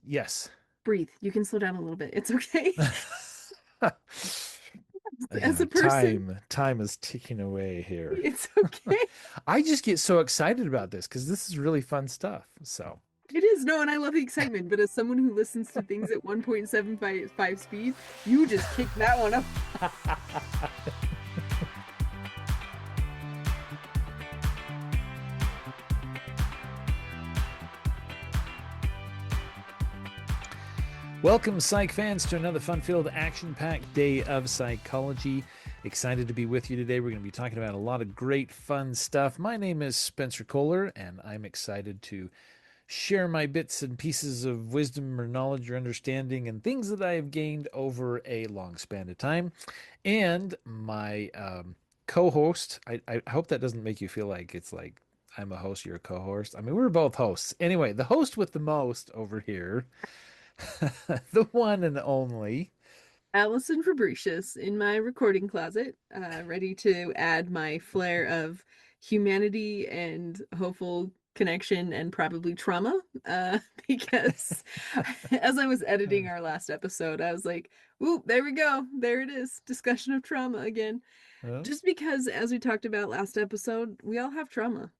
Yes. Breathe. You can slow down a little bit. It's okay. As Yeah, a person, time is ticking away here. it's okay. I just get so excited about this because this is really fun stuff. So, It is. No, and I love the excitement, but as someone who listens to things at 1.75 speed, you just kicked that one up. welcome, Psych fans, to another fun filled, action packed day of psychology. Excited to be with you today. We're going to be talking about a lot of great, fun stuff. My name is Spencer Kohler, and I'm excited to share my bits and pieces of wisdom or knowledge or understanding and things that I have gained over a long span of time. And my co-host, I hope that doesn't make you feel like it's like I'm a host, you're a co-host. I mean, we're both hosts. Anyway, the host with the most over here, the one and only. Allison Fabricius in my recording closet, ready to add my flair of humanity and hopeful connection and probably trauma. Because as I was editing our last episode, I was like, "Ooh, there we go. There it is. Discussion of trauma again." Well, Just because, as we talked about last episode, we all have trauma.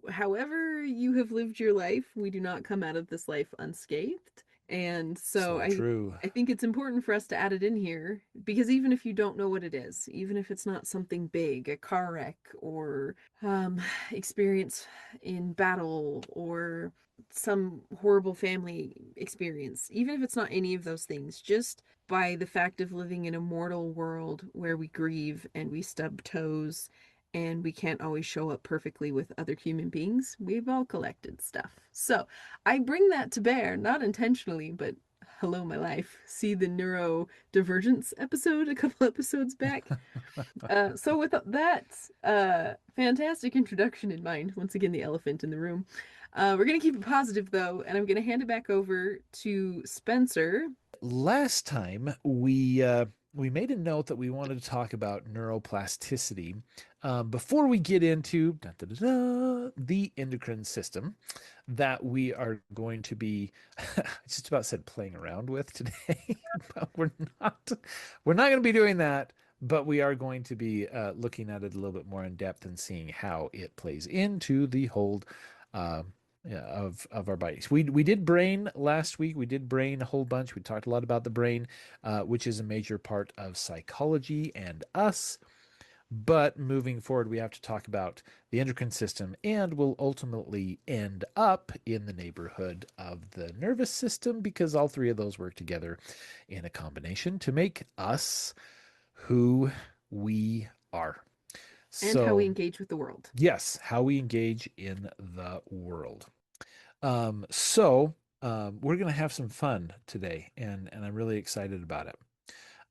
However you have lived your life, we do not come out of this life unscathed. And so so I true. I think it's important for us to add it in here because even if you don't know what it is, even if it's not something big, a car wreck or experience in battle or some horrible family experience, even if it's not any of those things, just by the fact of living in a mortal world where we grieve and we stub toes and we can't always show up perfectly with other human beings, we've all collected stuff. So I bring that to bear, not intentionally, but hello, my life. See the neurodivergence episode a couple episodes back. So with that fantastic introduction in mind, once again, the elephant in the room, we're going to keep it positive though, and I'm going to hand it back over to Spencer. Last time we made a note that we wanted to talk about neuroplasticity before we get into the endocrine system that we are going to be I just about said playing around with today, but we're not going to be doing that. But we are going to be looking at it a little bit more in depth and seeing how it plays into the whole uh, yeah, of our bodies. We did brain last week. We did brain a whole bunch. We talked a lot about the brain, which is a major part of psychology and us. But moving forward, we have to talk about the endocrine system, and we'll ultimately end up in the neighborhood of the nervous system because all three of those work together in a combination to make us who we are. And how we So, engage with the world. yes, how we engage in the world. So we're gonna have some fun today, and I'm really excited about it.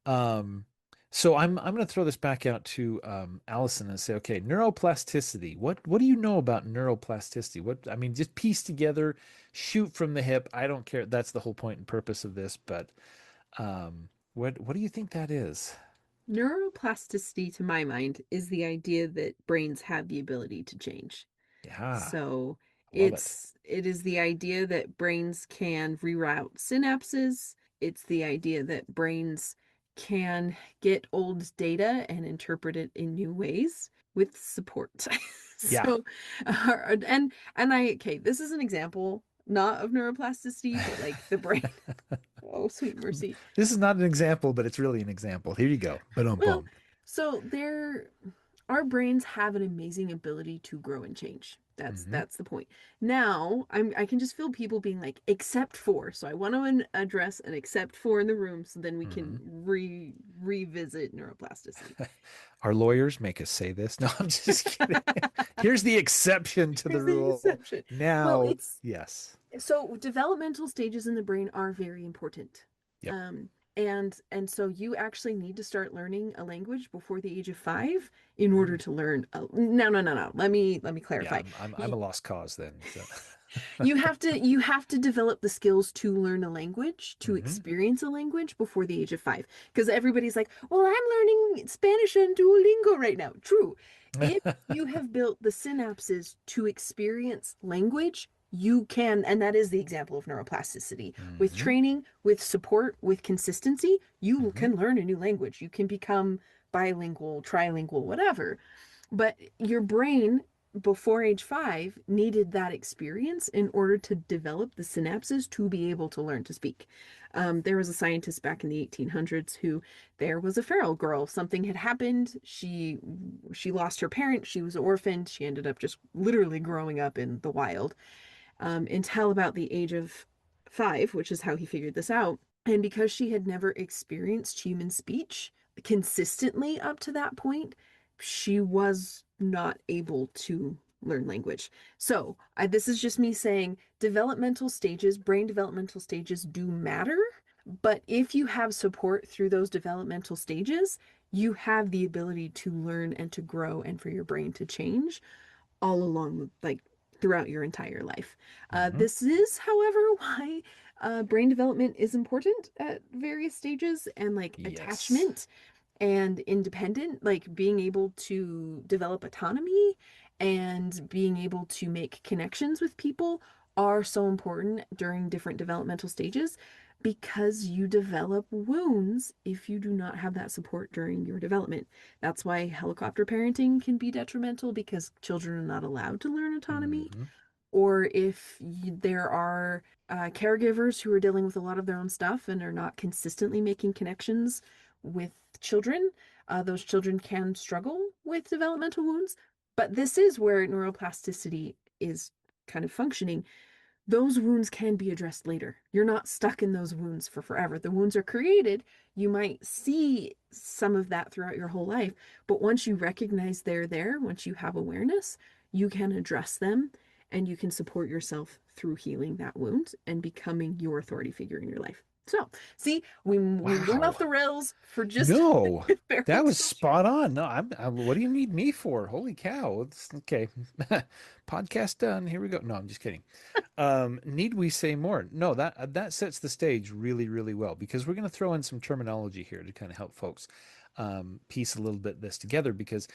Um, so I'm gonna throw this back out to Allison and say, okay, neuroplasticity. What do you know about neuroplasticity? What I mean, just piece together, shoot from the hip. I don't care. That's the whole point and purpose of this. But what do you think that is? Neuroplasticity, to my mind, is the idea that brains have the ability to change. Yeah, So love it. it is the idea that brains can reroute synapses. It's the idea that brains can get old data and interpret it in new ways with support. Yeah. So, and I okay, this is an example not of neuroplasticity, but like the brain. Oh, sweet mercy. This is not an example, but it's really an example. Here you go. Boom, Well, boom. so our brains have an amazing ability to grow and change. Hmm. That's the point. Now, I can just feel people being like, except for. So I want to address an except for in the room so then we can Hmm. revisit neuroplasticity. Our lawyers make us say this. No, I'm just kidding. Here's the exception to the Here's the rule. exception. Well, Now, it's yes. so developmental stages in the brain are very important. Yep. And so you actually need to start learning a language before the age of 5 in order Mm. to learn. No, no, no, no. Let me Yeah, clarify. I'm You, a lost cause then. So. you have to develop the skills to learn a language, to Hmm. experience a language before the age of 5. Because everybody's like, well, I'm learning Spanish on Duolingo right now. True. If you have built the synapses to experience language, you can, and that is the example of neuroplasticity. With Mm-hmm. training, with support, with consistency, you Mm-hmm. can learn a new language. You can become bilingual, trilingual, whatever. But your brain before age 5 needed that experience in order to develop the synapses to be able to learn to speak. There was a scientist back in the 1800s who there was a feral girl. Something had happened. She lost her parent. She was orphaned. She ended up just literally growing up in the wild until about the age of 5, which is how he figured this out. And because she had never experienced human speech consistently up to that point, she was not able to learn language. So, this is just me saying developmental stages, brain developmental stages do matter. But if you have support through those developmental stages, you have the ability to learn and to grow and for your brain to change all along, like throughout your entire life. Mm-hmm. This is, however, why brain development is important at various stages and like Yes. attachment and independent, like being able to develop autonomy and being able to make connections with people are so important during different developmental stages because you develop wounds if you do not have that support during your development. That's why helicopter parenting can be detrimental because children are not allowed to learn autonomy, Mm-hmm. or if there are caregivers who are dealing with a lot of their own stuff and are not consistently making connections with children, those children can struggle with developmental wounds. But this is where neuroplasticity is kind of functioning. Those wounds can be addressed later. You're not stuck in those wounds for forever. The wounds are created. You might see some of that throughout your whole life, but once you recognize they're there, once you have awareness, you can address them and you can support yourself through healing that wound and becoming your authority figure in your life. So, see, we went off Wow. the rails for just No, that was parental spot training. on. No, what do you need me for? Holy cow. It's okay. Podcast done. Here we go. No, I'm just kidding. Need we say more? No, that sets the stage really, really well because we're going to throw in some terminology here to kind of help folks piece a little bit this together because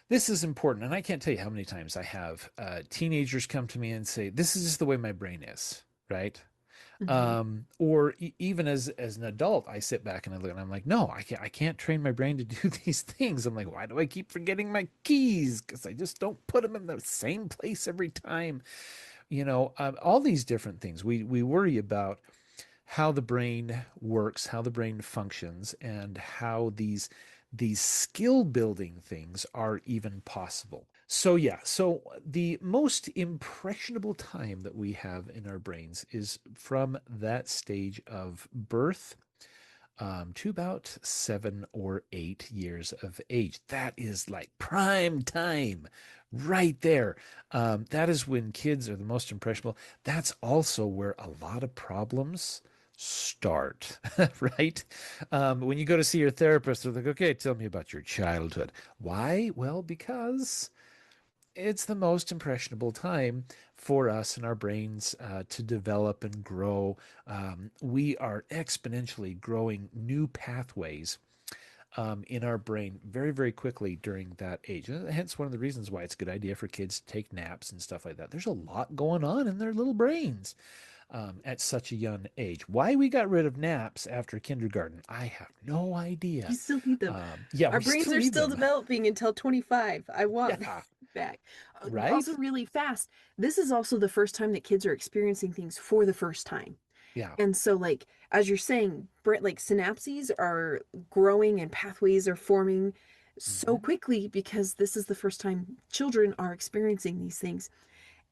this is important. And I can't tell you how many times I have teenagers come to me and say, "This is just the way my brain is," right? Mm-hmm. Or even as an adult, I sit back and I look and I'm like, no, I can't train my brain to do these things. I'm like, why do I keep forgetting my keys? Because I just don't put them in the same place every time. All these different things. We worry about how the brain works, how the brain functions, and how these skill building things are even possible. So yeah, so the most impressionable time that we have in our brains is from that stage of birth to about 7 or 8 years of age. That is like prime time right there. That is when kids are the most impressionable. That's also where a lot of problems start, right? When you go to see your therapist, they're like, okay, tell me about your childhood. Why? Well, because it's the most impressionable time for us and our brains to develop and grow. We are exponentially growing new pathways in our brain very, very quickly during that age. And hence, one of the reasons why it's a good idea for kids to take naps and stuff like that. There's a lot going on in their little brains at such a young age. Why we got rid of naps after kindergarten, I have no You idea. still need them. Yeah, Our we brains still are need still them. developing until 25. I want that Yeah, back. Also, right? really fast, this is also the first time that kids are experiencing things for the first time. Yeah. And so, like, as you're saying, like synapses are growing and pathways are forming so Hmm. quickly because this is the first time children are experiencing these things.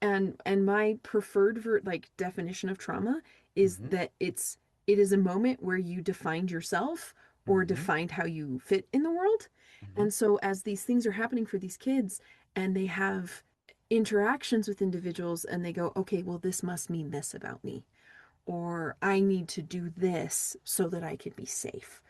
And my preferred like definition of trauma is Hmm. that it is a moment where you defined yourself or Hmm. defined how you fit in the world. Hmm. And so as these things are happening for these kids and they have interactions with individuals and they go, okay, well, this must mean this about me, or I need to do this so that I can be safe.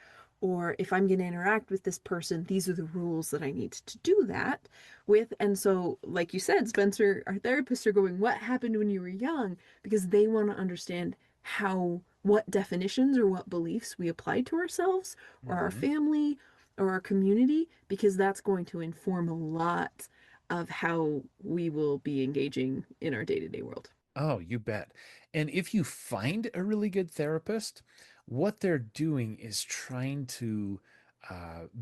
Or if I'm going to interact with this person, these are the rules that I need to do that with. And so, like you said, Spencer, our therapists are going, what happened when you were young? Because they want to understand what definitions or what beliefs we applied to ourselves or our Hmm. family or our community, because that's going to inform a lot of how we will be engaging in our day to day world. Oh, you bet. And if you find a really good therapist, what they're doing is trying to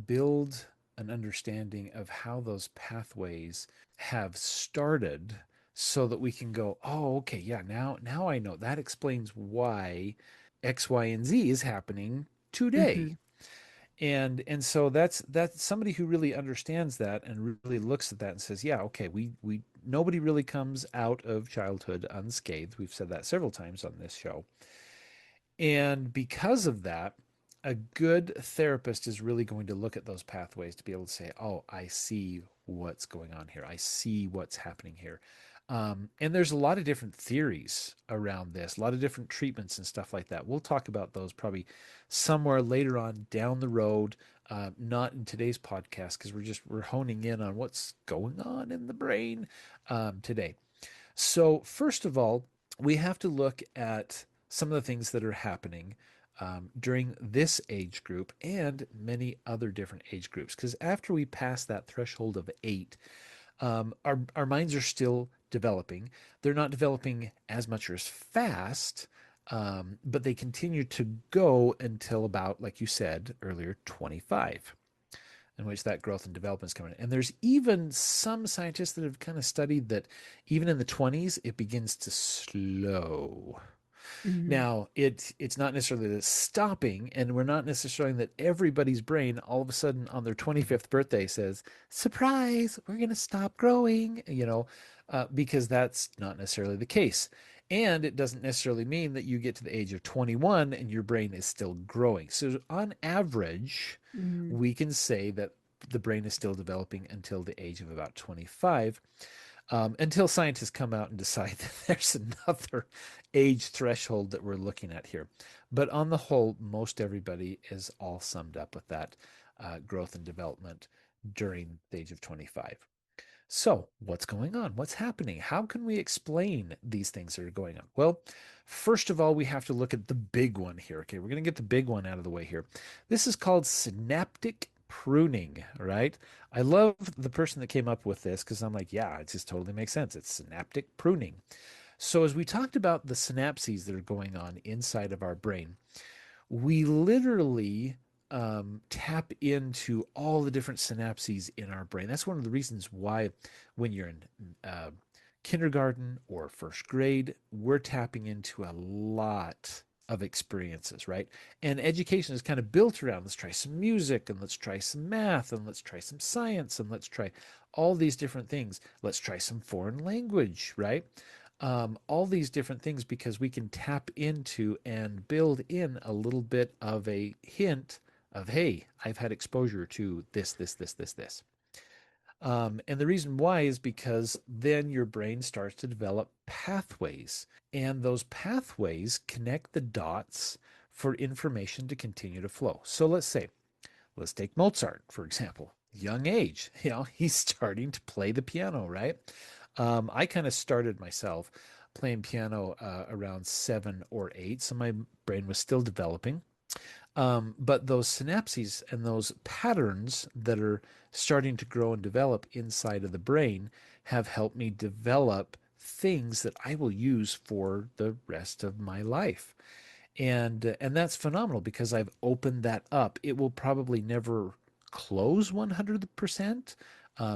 build an understanding of how those pathways have started so that we can go, oh, okay, yeah, now I know. That explains why X, Y, and Z is happening today. Mm-hmm. And so that's somebody who really understands that and really looks at that and says, yeah, okay, we nobody really comes out of childhood unscathed. We've said that several times on this show. And because of that, a good therapist is really going to look at those pathways to be able to say, oh, I see what's going on here. I see what's happening here. And there's a lot of different theories around this, a lot of different treatments and stuff like that. We'll talk about those probably somewhere later on down the road, not in today's podcast because we're honing in on what's going on in the brain today. So, first of all, we have to look at some of the things that are happening during this age group and many other different age groups. Because after we pass that threshold of 8, our minds are still developing. They're not developing as much or as fast, but they continue to go until about, like you said earlier, 25, in which that growth and development is coming in. And there's even some scientists that have kind of studied that even in the 20s, it begins to slow. Mm-hmm. Now, it's not necessarily that it's stopping, and we're not necessarily that everybody's brain all of a sudden on their 25th birthday says, surprise, we're going to stop growing, because that's not necessarily the case. And it doesn't necessarily mean that you get to the age of 21 and your brain is still growing. So, on average, Mm-hmm. we can say that the brain is still developing until the age of about 25, until scientists come out and decide that there's another age threshold that we're looking at here. But on the whole, most everybody is all summed up with that growth and development during the age of 25. So, what's going on? What's happening? How can we explain these things that are going on? Well, first of all, we have to look at the big one here. Okay, we're going to get the big one out of the way here. This is called synaptic pruning, right? I love the person that came up with this because I'm like, yeah, it just totally makes sense. It's synaptic pruning. So, as we talked about the synapses that are going on inside of our brain, we literally tap into all the different synapses in our brain. That's one of the reasons why, when you're in uh, kindergarten or first grade, we're tapping into a lot of experiences, right? And education is kind of built around let's try some music and let's try some math and let's try some science and let's try all these different things. Let's try some foreign language, right? All these different things because we can tap into and build in a little bit of a hint of, hey, I've had exposure to this. And the reason why is because then your brain starts to develop pathways, and those pathways connect the dots for information to continue to flow. So let's take Mozart, for example. Young age, he's starting to play the piano, right? I kind of started myself playing piano around 7 or 8, so my brain was still developing. But those synapses and those patterns that are starting to grow and develop inside of the brain have helped me develop things that I will use for the rest of my life. And that's phenomenal because I've opened that up. It will probably never close 100%.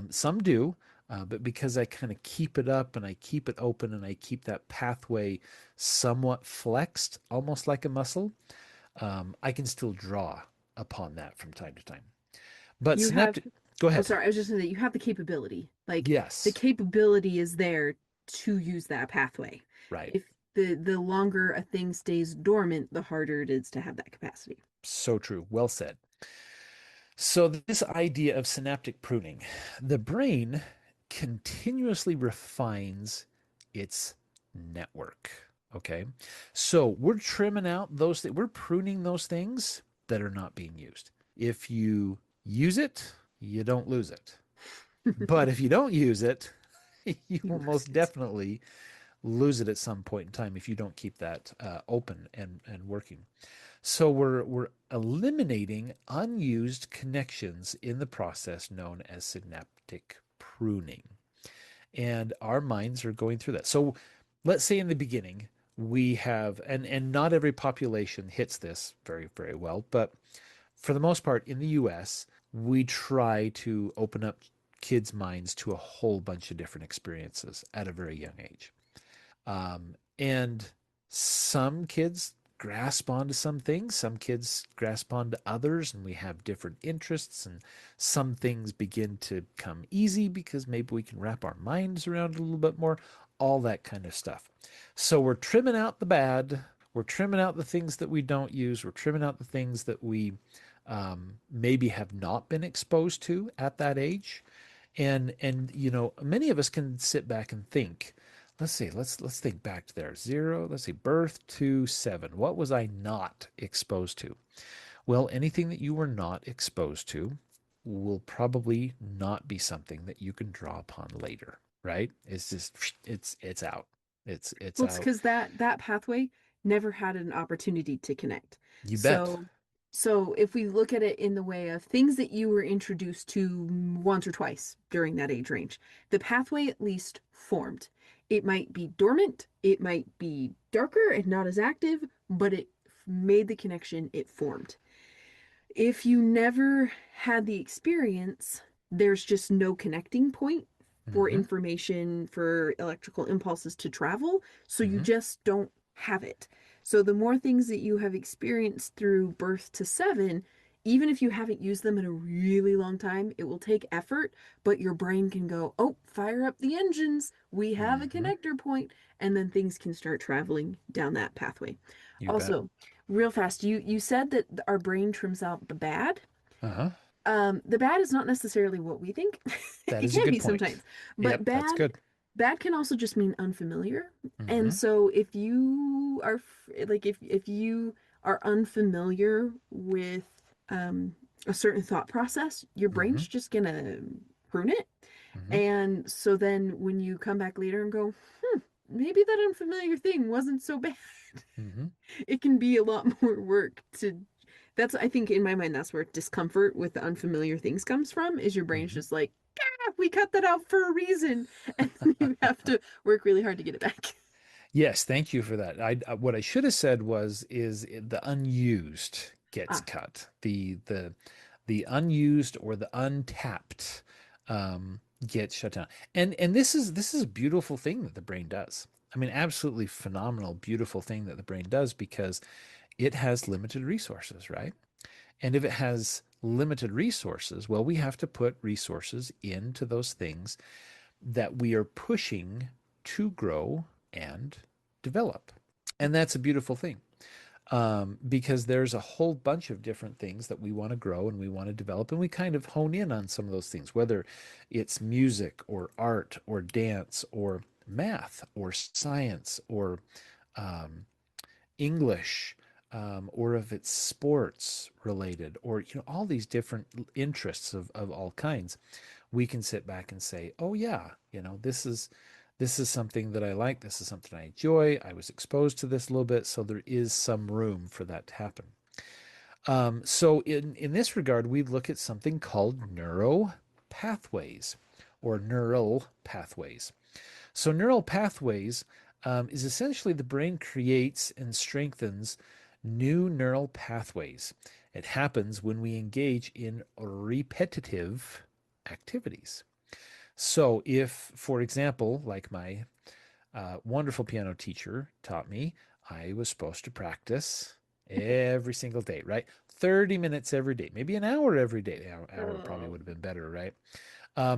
Some do, but because I kind of keep it up and I keep it open and I keep that pathway somewhat flexed, almost like a muscle, I can still draw upon that from time to time. But You have, synaptic, go oh, ahead. sorry, I was just saying that you have the capability. Like, the Yes, capability is there to use that pathway. right. If the longer a thing stays dormant, the harder it is to have that capacity. So true. Well said. So, this idea of synaptic pruning, the brain continuously refines its network. Okay. So, we're trimming out those things, we're pruning those things that are not being used. If you use it, you don't lose it. But if you don't use it, you You will lose most it. definitely lose it at some point in time if you don't keep that open and working. So we're eliminating unused connections in the process known as synaptic pruning. And our minds are going through that. So let's say in the beginning we have, and not every population hits this very, very well, but for the most part in the US, we try to open up kids' minds to a whole bunch of different experiences at a very young age. And some kids grasp onto some things, some kids grasp onto others, and we have different interests, and some things begin to come easy because maybe we can wrap our minds around it a little bit more, all that kind of stuff. So we're trimming out the bad, we're trimming out the things that we don't use, we're trimming out the things that we maybe have not been exposed to at that age. And you know, many of us can sit back and think, let's see, let's think back to there. Zero, let's see, birth to 7. What was I not exposed to? Well, anything that you were not exposed to will probably not be something that you can draw upon later, right? It's just it's out. It's Well, it's out. because that pathway never had an opportunity to connect. You bet. So so if we look at it in the way of things that you were introduced to once or twice during that age range, the pathway at least formed. It might be dormant, it might be darker and not as active, but it made the connection, it formed. If you never had the experience, there's just no connecting point for Mm-hmm. information, for electrical impulses to travel. So you Mm-hmm. just don't have it. So the more things that you have experienced through birth to 7, even if you haven't used them in a really long time, it will take effort, but your brain can go, oh, fire up the engines. We have a Mm-hmm. connector point, and then things can start traveling down that pathway. You bet. Also, real fast, you said that our brain trims out the bad. Uh-huh. The bad is not necessarily what we think. That It is a can good be point. sometimes, but Yep, that's good. bad can also just mean unfamiliar. And Mm-hmm. so if you are like if you are unfamiliar with um a certain thought process, your Mm-hmm. brain's just gonna prune it. Mm-hmm. And so then when you come back later and go, maybe that unfamiliar thing wasn't so bad, Mm-hmm. it can be a lot more work to that's I think in my mind that's where discomfort with the unfamiliar things comes from is your brain's Mm-hmm. just like, ah, we cut that out for a reason and you have to work really hard to get it back. Yes, thank you for that. What I should have said was the unused gets Ah, cut. The unused or the untapped gets shut down. And this is a beautiful thing that the brain does. I mean, absolutely phenomenal, beautiful thing that the brain does because it has limited resources, right? And if it has limited resources, well, we have to put resources into those things that we are pushing to grow and develop. And that's a beautiful thing because there's a whole bunch of different things that we want to grow and we want to develop. And we kind of hone in on some of those things, whether it's music or art or dance or math or science or um, English. Or if it's sports related, or all these different interests of all kinds, we can sit back and say, oh yeah, this is something that I like, this is something I enjoy, I was exposed to this a little bit, so there is some room for that to happen. So in this regard, we look at something called neuro pathways or neural pathways. So neural pathways is essentially the brain creates and strengthens new neural pathways. It happens when we engage in repetitive activities. So, if, for example, like my wonderful piano teacher taught me, I was supposed to practice every single day, right? 30 minutes every day, maybe an hour every day. An hour probably oh, would have been better, right?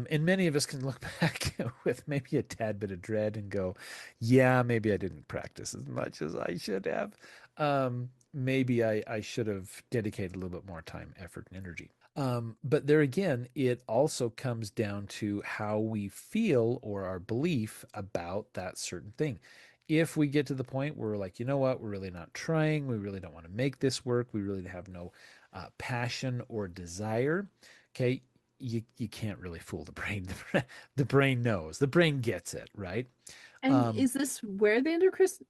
And many of us can look back with maybe a tad bit of dread and go, yeah, maybe I didn't practice as much as I should have. Maybe I should have dedicated a little bit more time, effort, and energy. But there again, it also comes down to how we feel or our belief about that certain thing. If we get to the point where we're like, you know what, we're really not trying, we really don't want to make this work, we really have no passion or desire, okay, you can't really fool the brain. The brain knows, the brain gets it, right? and Um, is this where the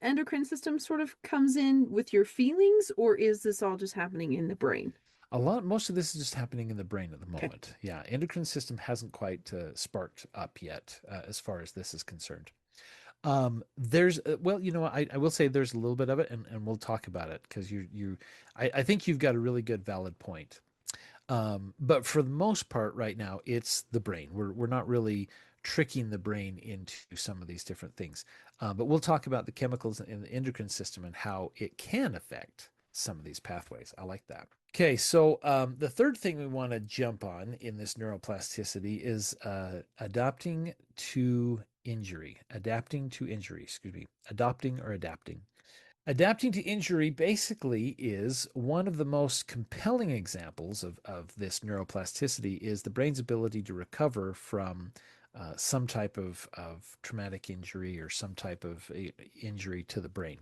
endocrine system sort of comes in with your feelings, or is this all just happening in the brain? most of this is just happening in the brain at the Okay. moment. Yeah, endocrine system hasn't quite sparked up yet as far as this is concerned. There's well, I will say there's a little bit of it, and we'll talk about it because I think you've got a really good valid point. But for the most part, right now, it's the brain. We're not really tricking the brain into some of these different things. But we'll talk about the chemicals in the endocrine system and how it can affect some of these pathways. I like that. Okay, so the third thing we want to jump on in this neuroplasticity is adapting to injury. Adapting to injury, excuse me. Adopting or adapting. Adapting to injury basically is one of the most compelling examples of this neuroplasticity is the brain's ability to recover from some type of traumatic injury or some type of injury to the brain.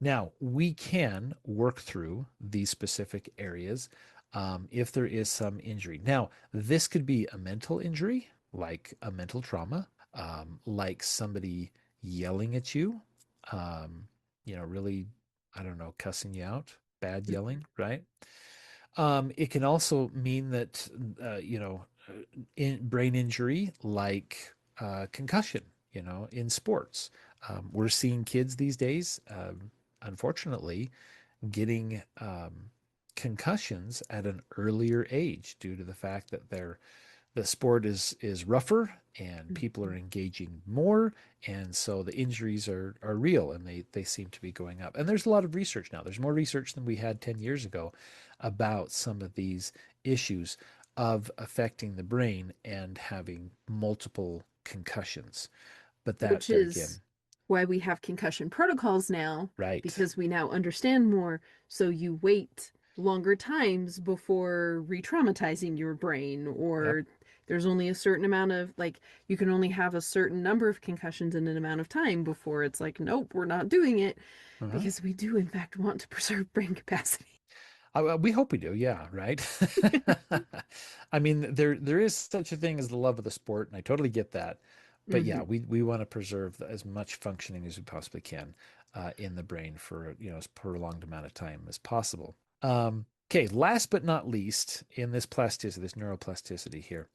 Now, we can work through these specific areas if there is some injury. Now, this could be a mental injury, like a mental trauma, like somebody yelling at you, um, really, I don't know, cussing you out, bad Mhm. yelling, right? It can also mean that, in brain injury, like concussion, in sports. We're seeing kids these days, unfortunately, getting concussions at an earlier age due to the fact that the sport is rougher and people are Mhm. engaging more, and so the injuries are real and they seem to be going up. And there's a lot of research now. There's more research than we had 10 years ago about some of these issues of affecting the brain and having multiple concussions. But that Which there is again, why we have concussion protocols now, right. because we now understand more. So you wait longer times before re-traumatizing your brain, Yep. or there's only a certain amount of, like, you can only have a certain number of concussions in an amount of time before it's like, nope, we're not doing it, Uh-huh. because we do in fact want to preserve brain capacity. We hope we do, yeah, right. I mean, there is such a thing as the love of the sport, and I totally get that. But yeah, Hmm. we want to preserve as much functioning as we possibly can in the brain for as prolonged amount of time as possible. Okay, last but not least, in this plasticity, this neuroplasticity here,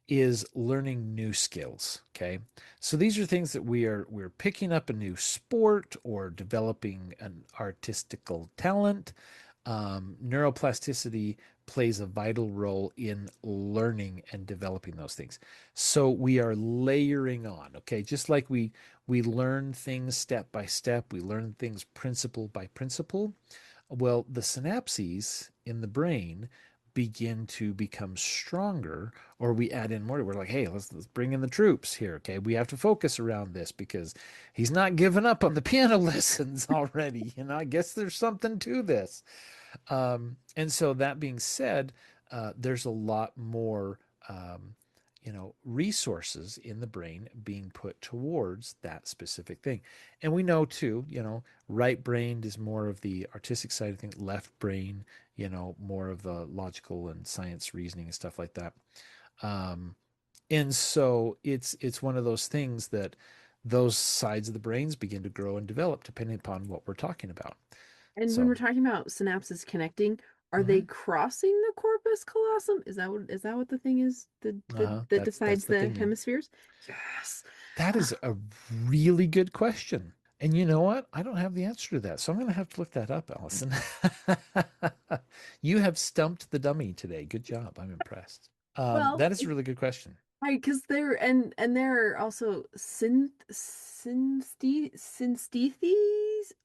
is learning new skills. Okay, so these are things that we're picking up a new sport or developing an artistical talent. Neuroplasticity plays a vital role in learning and developing those things. So we are layering on, okay? Just like we learn things step by step, we learn things principle by principle. Well, the synapses in the brain begin to become stronger, or we add in more. We're like, hey, let's bring in the troops here. Okay, we have to focus around this because he's not giving up on the piano lessons already. I guess there's something to this. And so that being said, there's a lot more, resources in the brain being put towards that specific thing. And we know too, right brain is more of the artistic side of things, left brain, more of the logical and science reasoning and stuff like that. Um, and so it's one of those things that those sides of the brains begin to grow and develop depending upon what we're talking about. And when So, we're talking about synapses connecting, are they mhm. crossing the corpus callosum? Is that what the thing is that that That's divides the the thing. hemispheres? Yes. That is a really good question. And you know what? I don't have the answer to that. So I'm going to have to look that up, Allison. You have stumped the dummy today. Good job. I'm impressed. Well, That is a really good question. right, because there are also synesthetes.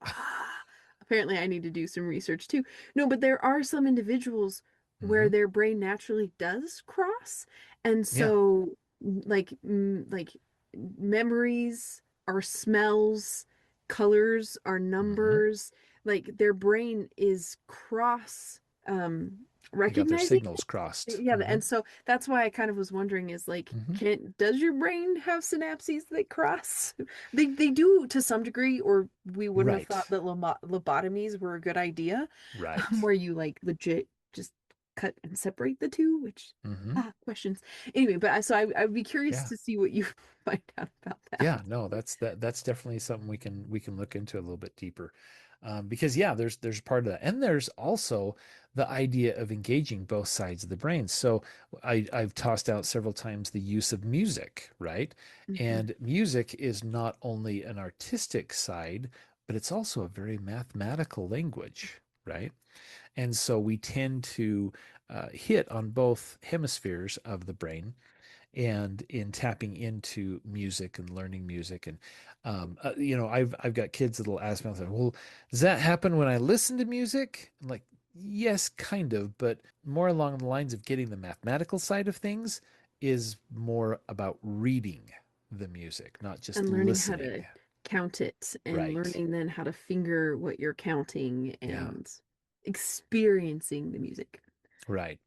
Ah, apparently, I need to do some research too. No, but there are some individuals where Hmm. their brain naturally does cross, and Yeah. so like memories are smells, colors are Hmm. numbers. Like their brain is cross They got their recognizing. signals crossed. Yeah, and so that's why I kind of was wondering is like, Hmm. can does your brain have synapses that cross? They do to some degree, or we wouldn't have thought Right. that lobotomies were a good idea, Right. where you like legit just cut and separate the two, which Hmm. questions. Anyway, but I'd be curious Yeah. to see what you find out about that. Yeah. No, that's definitely something we can look into a little bit deeper. Because yeah, there's part of that, and there's also the idea of engaging both sides of the brain. So I've tossed out several times the use of music, right? Hmm. And music is not only an artistic side, but it's also a very mathematical language, right? And so we tend to hit on both hemispheres of the brain and in tapping into music and learning music. And I've got kids that'll ask me, well, does that happen when I listen to music? I'm like, yes, kind of, but more along the lines of getting the mathematical side of things is more about reading the music, not just And learning how listening. to count it and Right. learning then how to finger what you're counting Yeah. and experiencing the music. Right.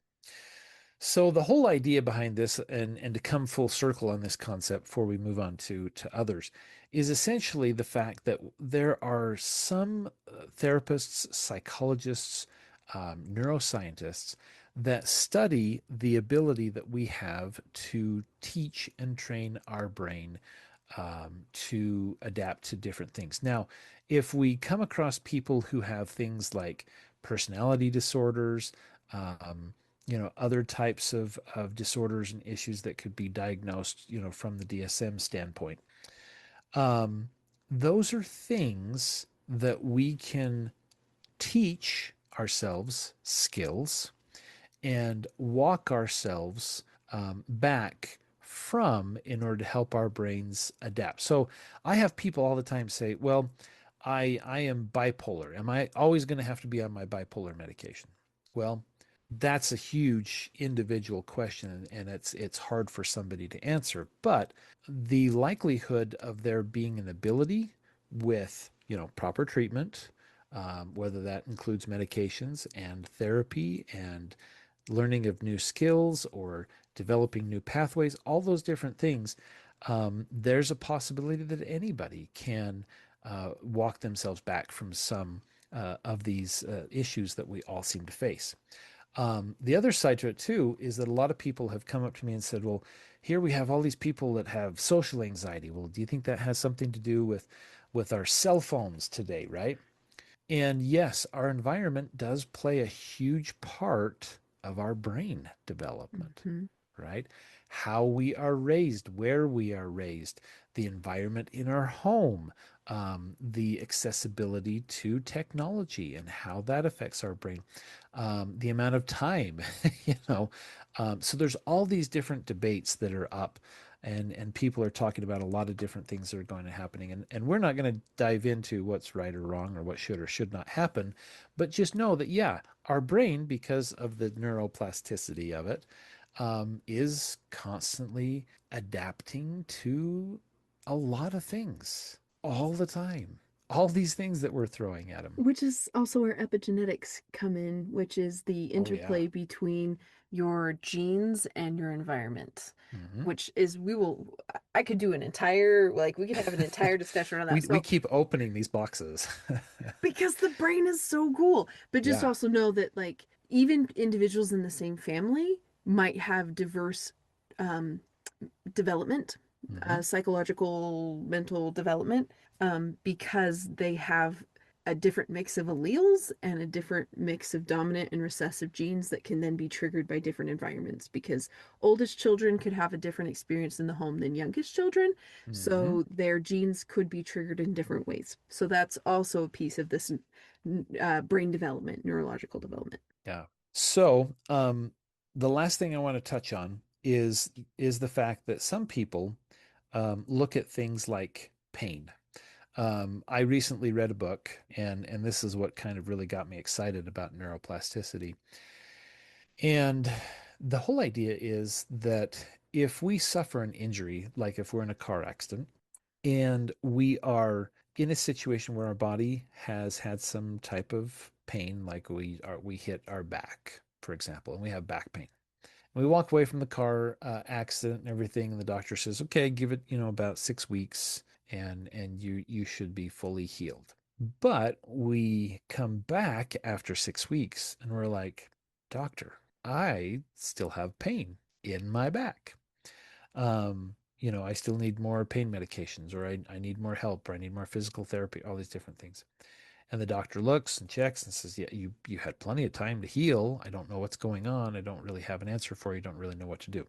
So the whole idea behind this, and to come full circle on this concept before we move on to others, is essentially the fact that there are some therapists, psychologists, neuroscientists that study the ability that we have to teach and train our brain to adapt to different things. Now, if we come across people who have things like personality disorders, um, other types of disorders and issues that could be diagnosed, from the DSM standpoint. Um, those are things that we can teach ourselves skills and walk ourselves back from in order to help our brains adapt. So I have people all the time say, well, I am bipolar. Am I always going to have to be on my bipolar medication? Well, that's a huge individual question, and it's hard for somebody to answer. But the likelihood of there being an ability with proper treatment, whether that includes medications and therapy and learning of new skills or developing new pathways, all those different things, there's a possibility that anybody can walk themselves back from some of these issues that we all seem to face. The other side to it too is that a lot of people have come up to me and said, well, here we have all these people that have social anxiety. Well, do you think that has something to do with our cell phones today, right? And yes, our environment does play a huge part of our brain development, Hmm. right? How we are raised, where we are raised, the environment in our home, the accessibility to technology and how that affects our brain, the amount of time, you know. So there's all these different debates that are up, and people are talking about a lot of different things that are going to happening, and we're not going to dive into what's right or wrong or what should or should not happen, but just know that yeah, our brain, because of the neuroplasticity of it, is constantly adapting to a lot of things all the time. All these things that we're throwing at them. Which is also where epigenetics come in, which is the Oh, yeah. interplay between your genes and your environment, Hmm. which is I could do an entire, like, we could have an entire discussion on that. We So, keep opening these boxes. because the brain is so cool, but just Yeah. also know that, like, even individuals in the same family might have diverse um, development, Hmm. psychological, mental development, because they have a different mix of alleles and a different mix of dominant and recessive genes that can then be triggered by different environments. Because oldest children could have a different experience in the home than youngest children, Hmm. so their genes could be triggered in different ways. So that's also a piece of this brain development, neurological development. Yeah. So, the last thing I want to touch on is the fact that some people look at things like pain. I recently read a book, and this is what kind of really got me excited about neuroplasticity. And the whole idea is that if we suffer an injury, like if we're in a car accident, and we are in a situation where our body has had some type of pain, like we hit our back, for example, and we have back pain. And we walk away from the car accident and everything, and the doctor says, "Okay, give it, about 6 weeks, and you should be fully healed." But we come back after 6 weeks, and we're like, "Doctor, I still have pain in my back. I still need more pain medications, or I need more help, or I need more physical therapy, all these different things." And the doctor looks and checks and says, yeah, you had plenty of time to heal. I don't know what's going on. I don't really have an answer for you. Don't really know what to do.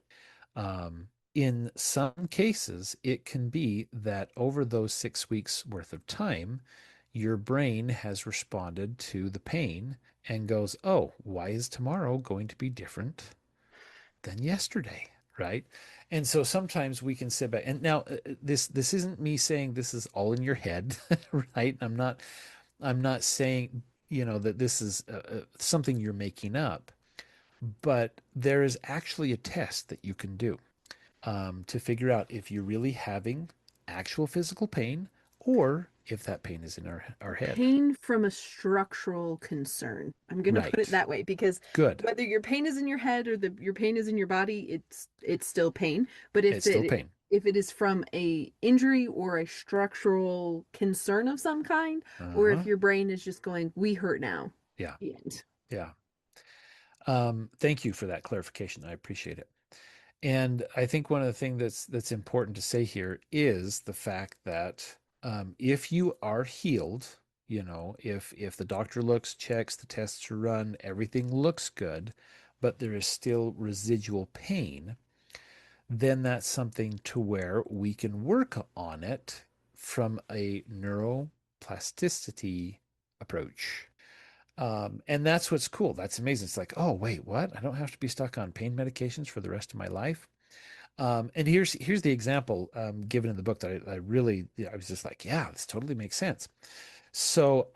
In some cases, it can be that over those 6 weeks worth of time, your brain has responded to the pain and goes, oh, why is tomorrow going to be different than yesterday? Right. And so sometimes we can sit back and now this isn't me saying this is all in your head, right? I'm not saying, that this is something you're making up, but there is actually a test that you can do to figure out if you're really having actual physical pain or if that pain is in our head. Pain from a structural concern. I'm going to put it Right. that way because Good. whether your pain is in your head or your pain is in your body, it's still pain. But It's still pain. if it is from a injury or a structural concern of some kind, or if Uh-huh. your brain is just going, we hurt now. Yeah. The end. Yeah. Thank you for that clarification. I appreciate it. And I think one of the things that's important to say here is the fact that if you are healed, if the doctor looks, checks, the tests are run, everything looks good, but there is still residual pain, then that's something to where we can work on it from a neuroplasticity approach. And that's what's cool. That's amazing. It's like, oh, wait, what? I don't have to be stuck on pain medications for the rest of my life. And here's the example given in the book that I really, I was just like, yeah, this totally makes sense. So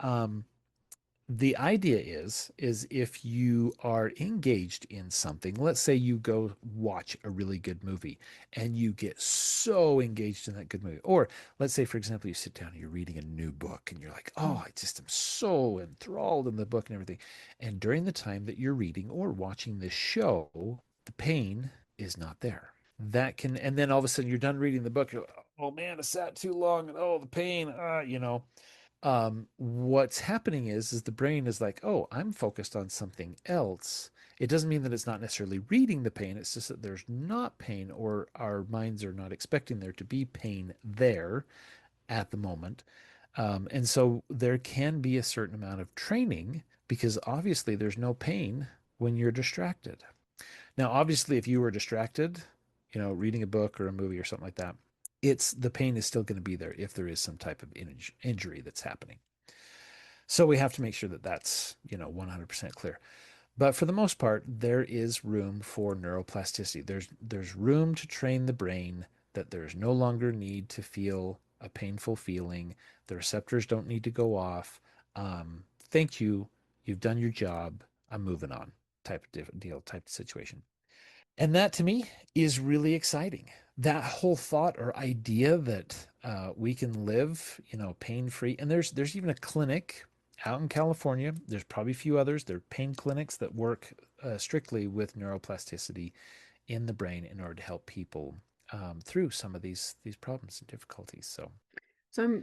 the idea is if you are engaged in something, let's say you go watch a really good movie and you get so engaged in that good movie, or let's say, for example, you sit down and you're reading a new book and you're like, oh, I just am so enthralled in the book and everything. And during the time that you're reading or watching this show, the pain is not there. That can, and then all of a sudden you're done reading the book, you're like, oh man, I sat too long, and oh, the pain, what's happening is the brain is like, oh, I'm focused on something else. It doesn't mean that it's not necessarily reading the pain. It's just that there's not pain, or our minds are not expecting there to be pain there at the moment. And so there can be a certain amount of training because obviously there's no pain when you're distracted. Now, obviously, if you were distracted, reading a book or a movie or something like that, it's the pain is still going to be there if there is some type of injury that's happening. So we have to make sure that that's, 100% clear. But for the most part, there is room for neuroplasticity. There's room to train the brain that there's no longer need to feel a painful feeling. The receptors don't need to go off. Thank you. You've done your job. I'm moving on. Type of deal, type of situation. And that to me is really exciting. That whole thought or idea that we can live, pain free. And there's even a clinic out in California. There's probably a few others. There are pain clinics that work strictly with neuroplasticity in the brain in order to help people through some of these problems and difficulties. So, So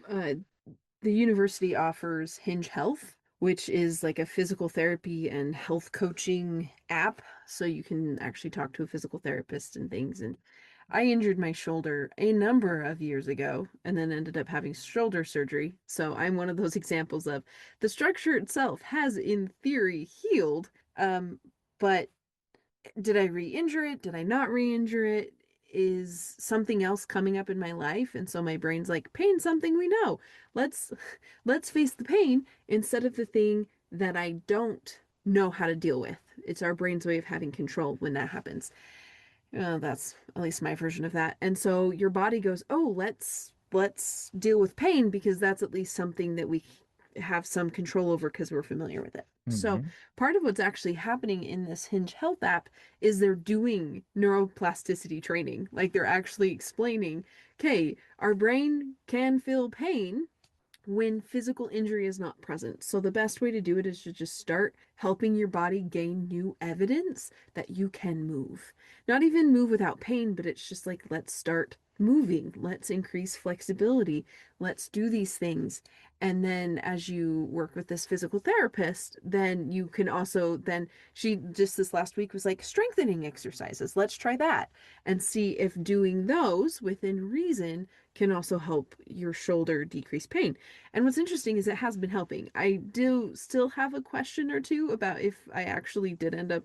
the university offers Hinge Health, which is like a physical therapy and health coaching app. So you can actually talk to a physical therapist and things. And I injured my shoulder a number of years ago and then ended up having shoulder surgery. So I'm one of those examples of the structure itself has, in theory, healed. But did I re-injure it? Did I not re-injure it? Is something else coming up in my life? And so my brain's like, pain's something we know. Let's let's face the pain instead of the thing that I don't know how to deal with. It's our brain's way of having control when that happens. That's at least my version of that. And so your body goes, "Oh, let's deal with pain because that's at least something that we have some control over because we're familiar with it." So, mhm. part of what's actually happening in this Hinge Health app is they're doing neuroplasticity training. Like they're actually explaining, "Okay, our brain can feel pain when physical injury is not present. So the best way to do it is to just start helping your body gain new evidence that you can move. Not even move without pain, but it's just like, let's start moving, let's increase flexibility, let's do these things. And then as you work with this physical therapist, then you can also then she just this last week was like strengthening exercises. Let's try that and see if doing those within reason can also help your shoulder decrease pain. And what's interesting is it has been helping. I do still have a question or two about if I actually did end up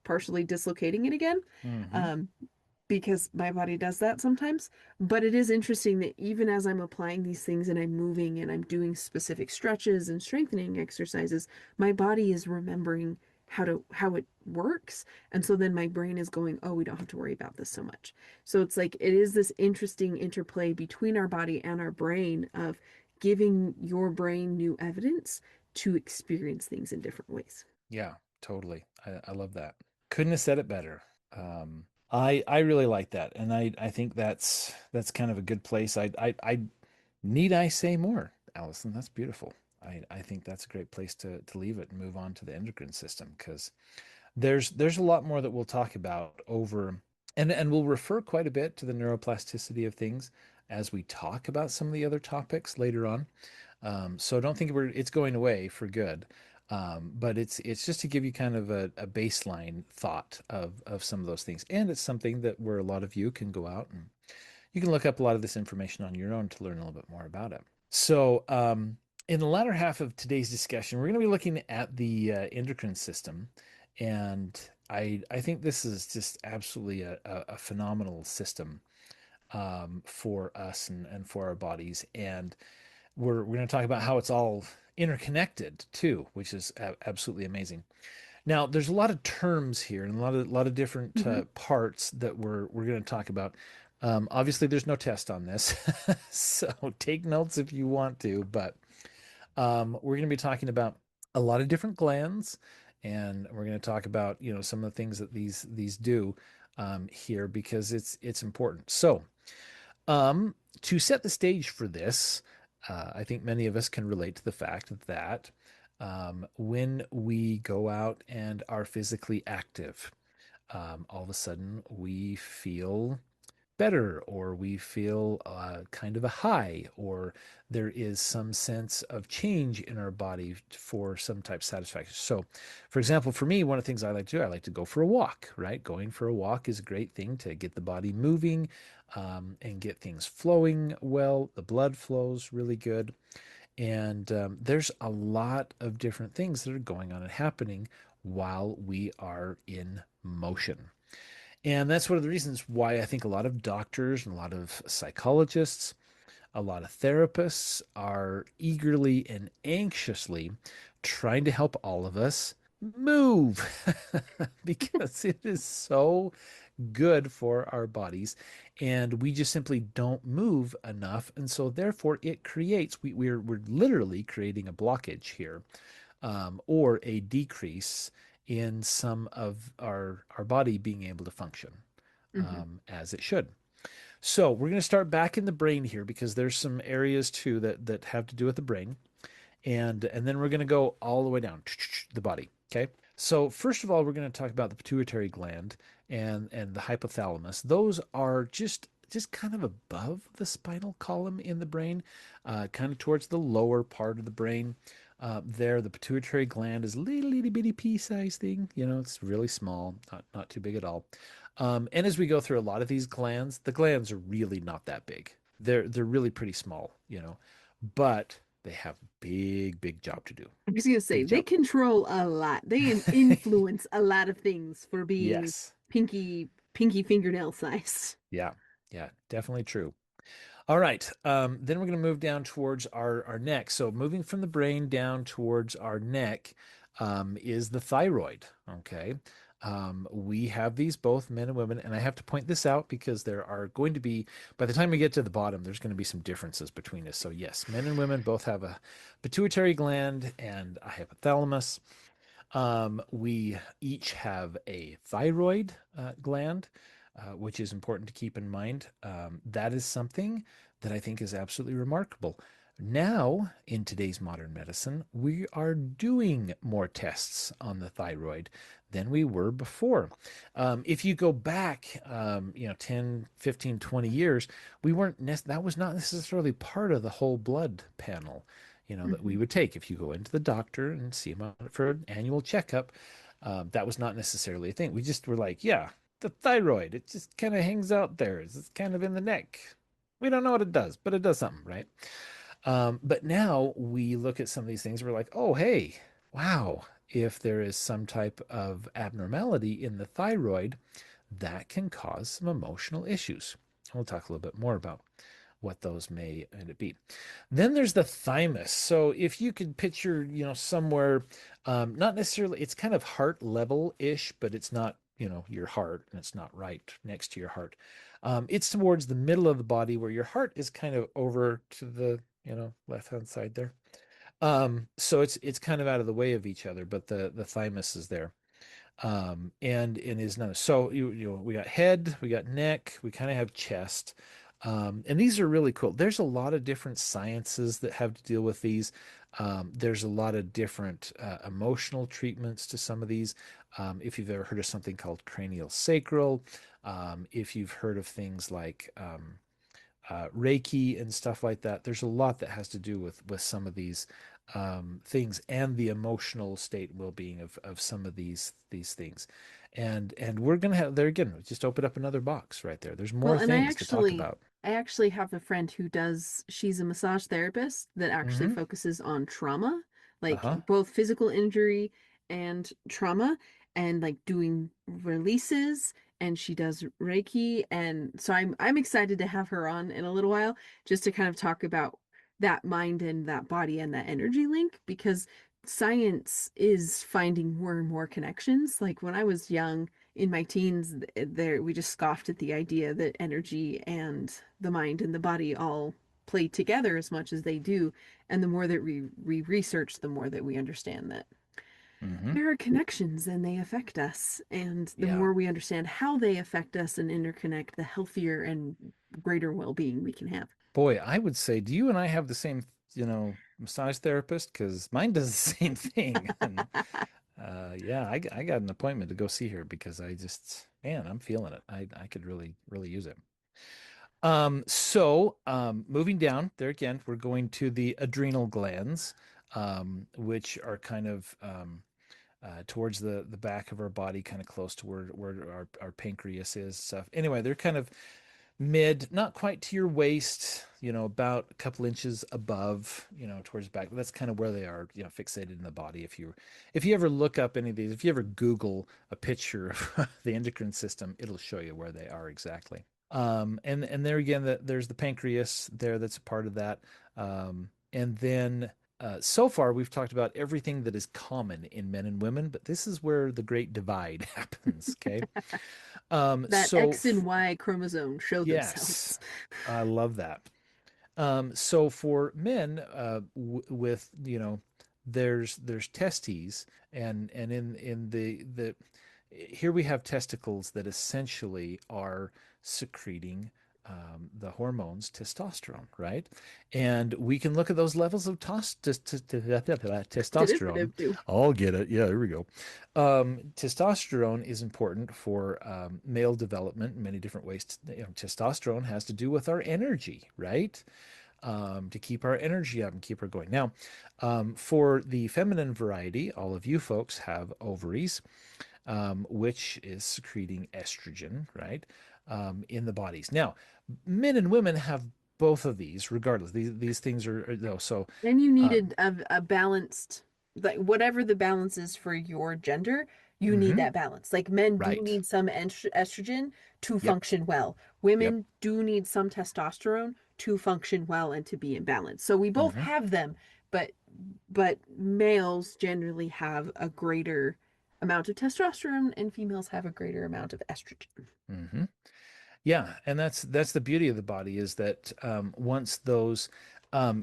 partially dislocating it again. Mm-hmm. Um, because my body does that sometimes. But it is interesting that even as I'm applying these things and I'm moving and I'm doing specific stretches and strengthening exercises, my body is remembering how it works. And so then my brain is going, oh, we don't have to worry about this so much. So it's like it is this interesting interplay between our body and our brain of giving your brain new evidence to experience things in different ways. Yeah, totally. I love that. Couldn't have said it better. I really like that, and I think that's kind of a good place. I need I say more, Allison. That's beautiful. I think that's a great place to leave it and move on to the endocrine system because there's a lot more that we'll talk about over and we'll refer quite a bit to the neuroplasticity of things as we talk about some of the other topics later on. So don't think it's going away for good. But it's just to give you kind of a baseline thought of some of those things. And it's something that where a lot of you can go out and you can look up a lot of this information on your own to learn a little bit more about it. So in the latter half of today's discussion, we're going to be looking at the endocrine system. And I think this is just absolutely a phenomenal system for us and for our bodies. And we're going to talk about how it's all interconnected too, which is absolutely amazing. Now, there's a lot of terms here and a lot of different Mm-hmm. parts that we're going to talk about. Obviously, there's no test on this, so take notes if you want to. But we're going to be talking about a lot of different glands, and we're going to talk about some of the things that these do here because it's important. So um, to set the stage for this, I think many of us can relate to the fact that when we go out and are physically active, all of a sudden we feel better or we feel kind of a high or there is some sense of change in our body for some type of satisfaction. So for example, for me, one of the things I like to do, I like to go for a walk, right? Going for a walk is a great thing to get the body moving and get things flowing well. The blood flows really good. And there's a lot of different things that are going on and happening while we are in motion. And that's one of the reasons why I think a lot of doctors and a lot of psychologists, a lot of therapists are eagerly and anxiously trying to help all of us move because it is so good for our bodies and we just simply don't move enough and so therefore it creates we're literally creating a blockage here or a decrease in some of our body being able to function Mm-hmm. as it should. So we're going to start back in the brain here because there's some areas too that have to do with the brain, and then we're going to go all the way down the body. Okay. So first of all, we're going to talk about the pituitary gland and the hypothalamus. Those are just kind of above the spinal column in the brain, kind of towards the lower part of the brain. There, the pituitary gland is a little itty bitty pea-sized thing. It's really small, not too big at all. And as we go through a lot of these glands, the glands are really not that big. They're really pretty small, but they have big job to do. I was gonna say Big they job. control a lot. They influence a lot of things for being Yes. pinky fingernail size. Yeah. Yeah. Definitely true. All right. Then we're going to move down towards our neck. So moving from the brain down towards our neck is the thyroid. Okay. We have these both men and women, and I have to point this out because there are going to be, by the time we get to the bottom, there's going to be some differences between us. So yes, men and women both have a pituitary gland and a hypothalamus. We each have a thyroid gland, which is important to keep in mind. That is something that I think is absolutely remarkable. Now, in today's modern medicine, we are doing more tests on the thyroid than we were before. If you go back, 10, 15, 20 years, we weren't, that was not necessarily part of the whole blood panel, that we Hmm. would take. If you go into the doctor and see him for an annual checkup, that was not necessarily a thing. We just were like, yeah, the thyroid, it just kind of hangs out there. It's kind of in the neck. We don't know what it does, but it does something, right? But now we look at some of these things, we're like, oh, hey, wow, if there is some type of abnormality in the thyroid, that can cause some emotional issues. We'll talk a little bit more about what those may end up be. Then there's the thymus. So if you could picture, somewhere, not necessarily, it's kind of heart level ish, but it's not, your heart, and it's not right next to your heart. It's towards the middle of the body where your heart is kind of over to the, left hand side there. So it's kind of out of the way of each other, but the thymus is there. And is none. So we got head, we got neck, we kind of have chest. And these are really cool. There's a lot of different sciences that have to deal with these. There's a lot of different emotional treatments to some of these. If you've ever heard of something called cranial sacral, if you've heard of things like Reiki and stuff like that. There's a lot that has to do with some of these things and the emotional state and well-being of some of these things. And we're gonna have there again, just open up another box right there. There's Well, more and things to talk about. I actually have a friend who she's a massage therapist that actually Mm-hmm. focuses on trauma, like Uh-huh. both physical injury and trauma, and like doing releases, and she does Reiki. And so I'm excited to have her on in a little while just to kind of talk about that mind and that body and that energy link, because science is finding more and more connections. Like when I was young, in my teens, there we just scoffed at the idea that energy and the mind and the body all play together as much as they do. And the more that we research, the more that we understand that Mm-hmm. there are connections and they affect us. And the Yeah. more we understand how they affect us and interconnect, the healthier and greater well-being we can have. Boy, I would say, do you and I have the same, massage therapist? Because mine does the same thing. And yeah, I got an appointment to go see her because man, I'm feeling it. I could really, really use it. Moving down there again, we're going to the adrenal glands, which are kind of towards the back of our body, kind of close to where our pancreas is. Stuff. Anyway, they're kind of mid, not quite to your waist, about a couple inches above, towards the back. That's kind of where they are, fixated in the body. If you ever look up any of these, if you ever Google a picture of the endocrine system, it'll show you where they are exactly. And there again, there's the pancreas there that's a part of that. And then so far we've talked about everything that is common in men and women, but this is where the great divide happens. Okay. Um, That so X and Y chromosome show yes, themselves. I love that. So for men, with there's testes, and in the here we have testicles that essentially are secreting the hormones testosterone, right? And we can look at those levels of testosterone. I'll get it. Yeah, there we go. Testosterone is important for male development in many different ways. Testosterone has to do with our energy, right? To keep our energy up and keep her going. Now, for the feminine variety, all of you folks have ovaries, which is secreting estrogen, right, in the bodies. Now, men and women have both of these, regardless. These things are no. So, Then you uh, needed a balanced, like whatever the balance is for your gender, you need mhm, that balance. Like men do right. need some estrogen to Yep. function well. Yep. Women do need some testosterone to function well and to be in balance. So we both Hmm. have them, but males generally have a greater amount of testosterone and females have a greater amount of estrogen. Hmm. Yeah, and that's the beauty of the body is that once those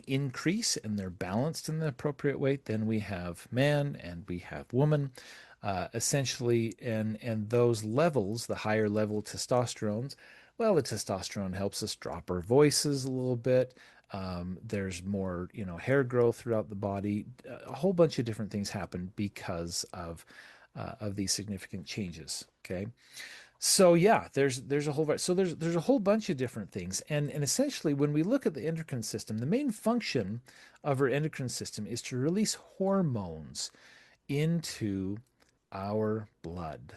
increase and they're balanced in the appropriate weight, then we have man and we have woman, essentially, and those levels, the higher level testosterones, well, the testosterone helps us drop our voices a little bit. There's more, hair growth throughout the body. A whole bunch of different things happen because of these significant changes. Okay. So yeah, there's a whole whole bunch of different things, and essentially when we look at the endocrine system, the main function of our endocrine system is to release hormones into our blood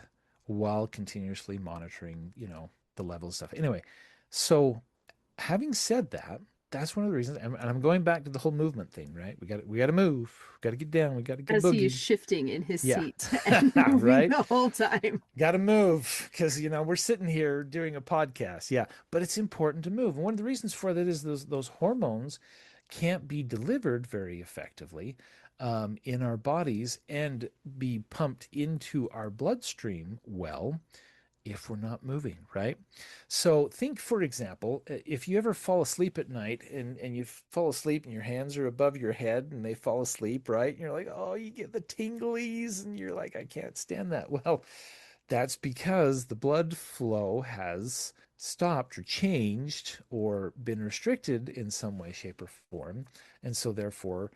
while continuously monitoring, the level of stuff. Anyway, so having said that, that's one of the reasons, and I'm going back to the whole movement thing, right? We got to move, we got to get down, we got to get As he is boogie. shifting in his Yeah, seat and moving right. the whole time. Got to move because we're sitting here doing a podcast. Yeah, but it's important to move. And one of the reasons for that is those hormones can't be delivered very effectively in our bodies and be pumped into our bloodstream well if we're not moving, right? So think, for example, if you ever fall asleep at night and you fall asleep and your hands are above your head and they fall asleep, right? And you're like, oh, you get the tinglies and you're like, I can't stand that. Well, that's because the blood flow has stopped or changed or been restricted in some way, shape, or form. And so, therefore,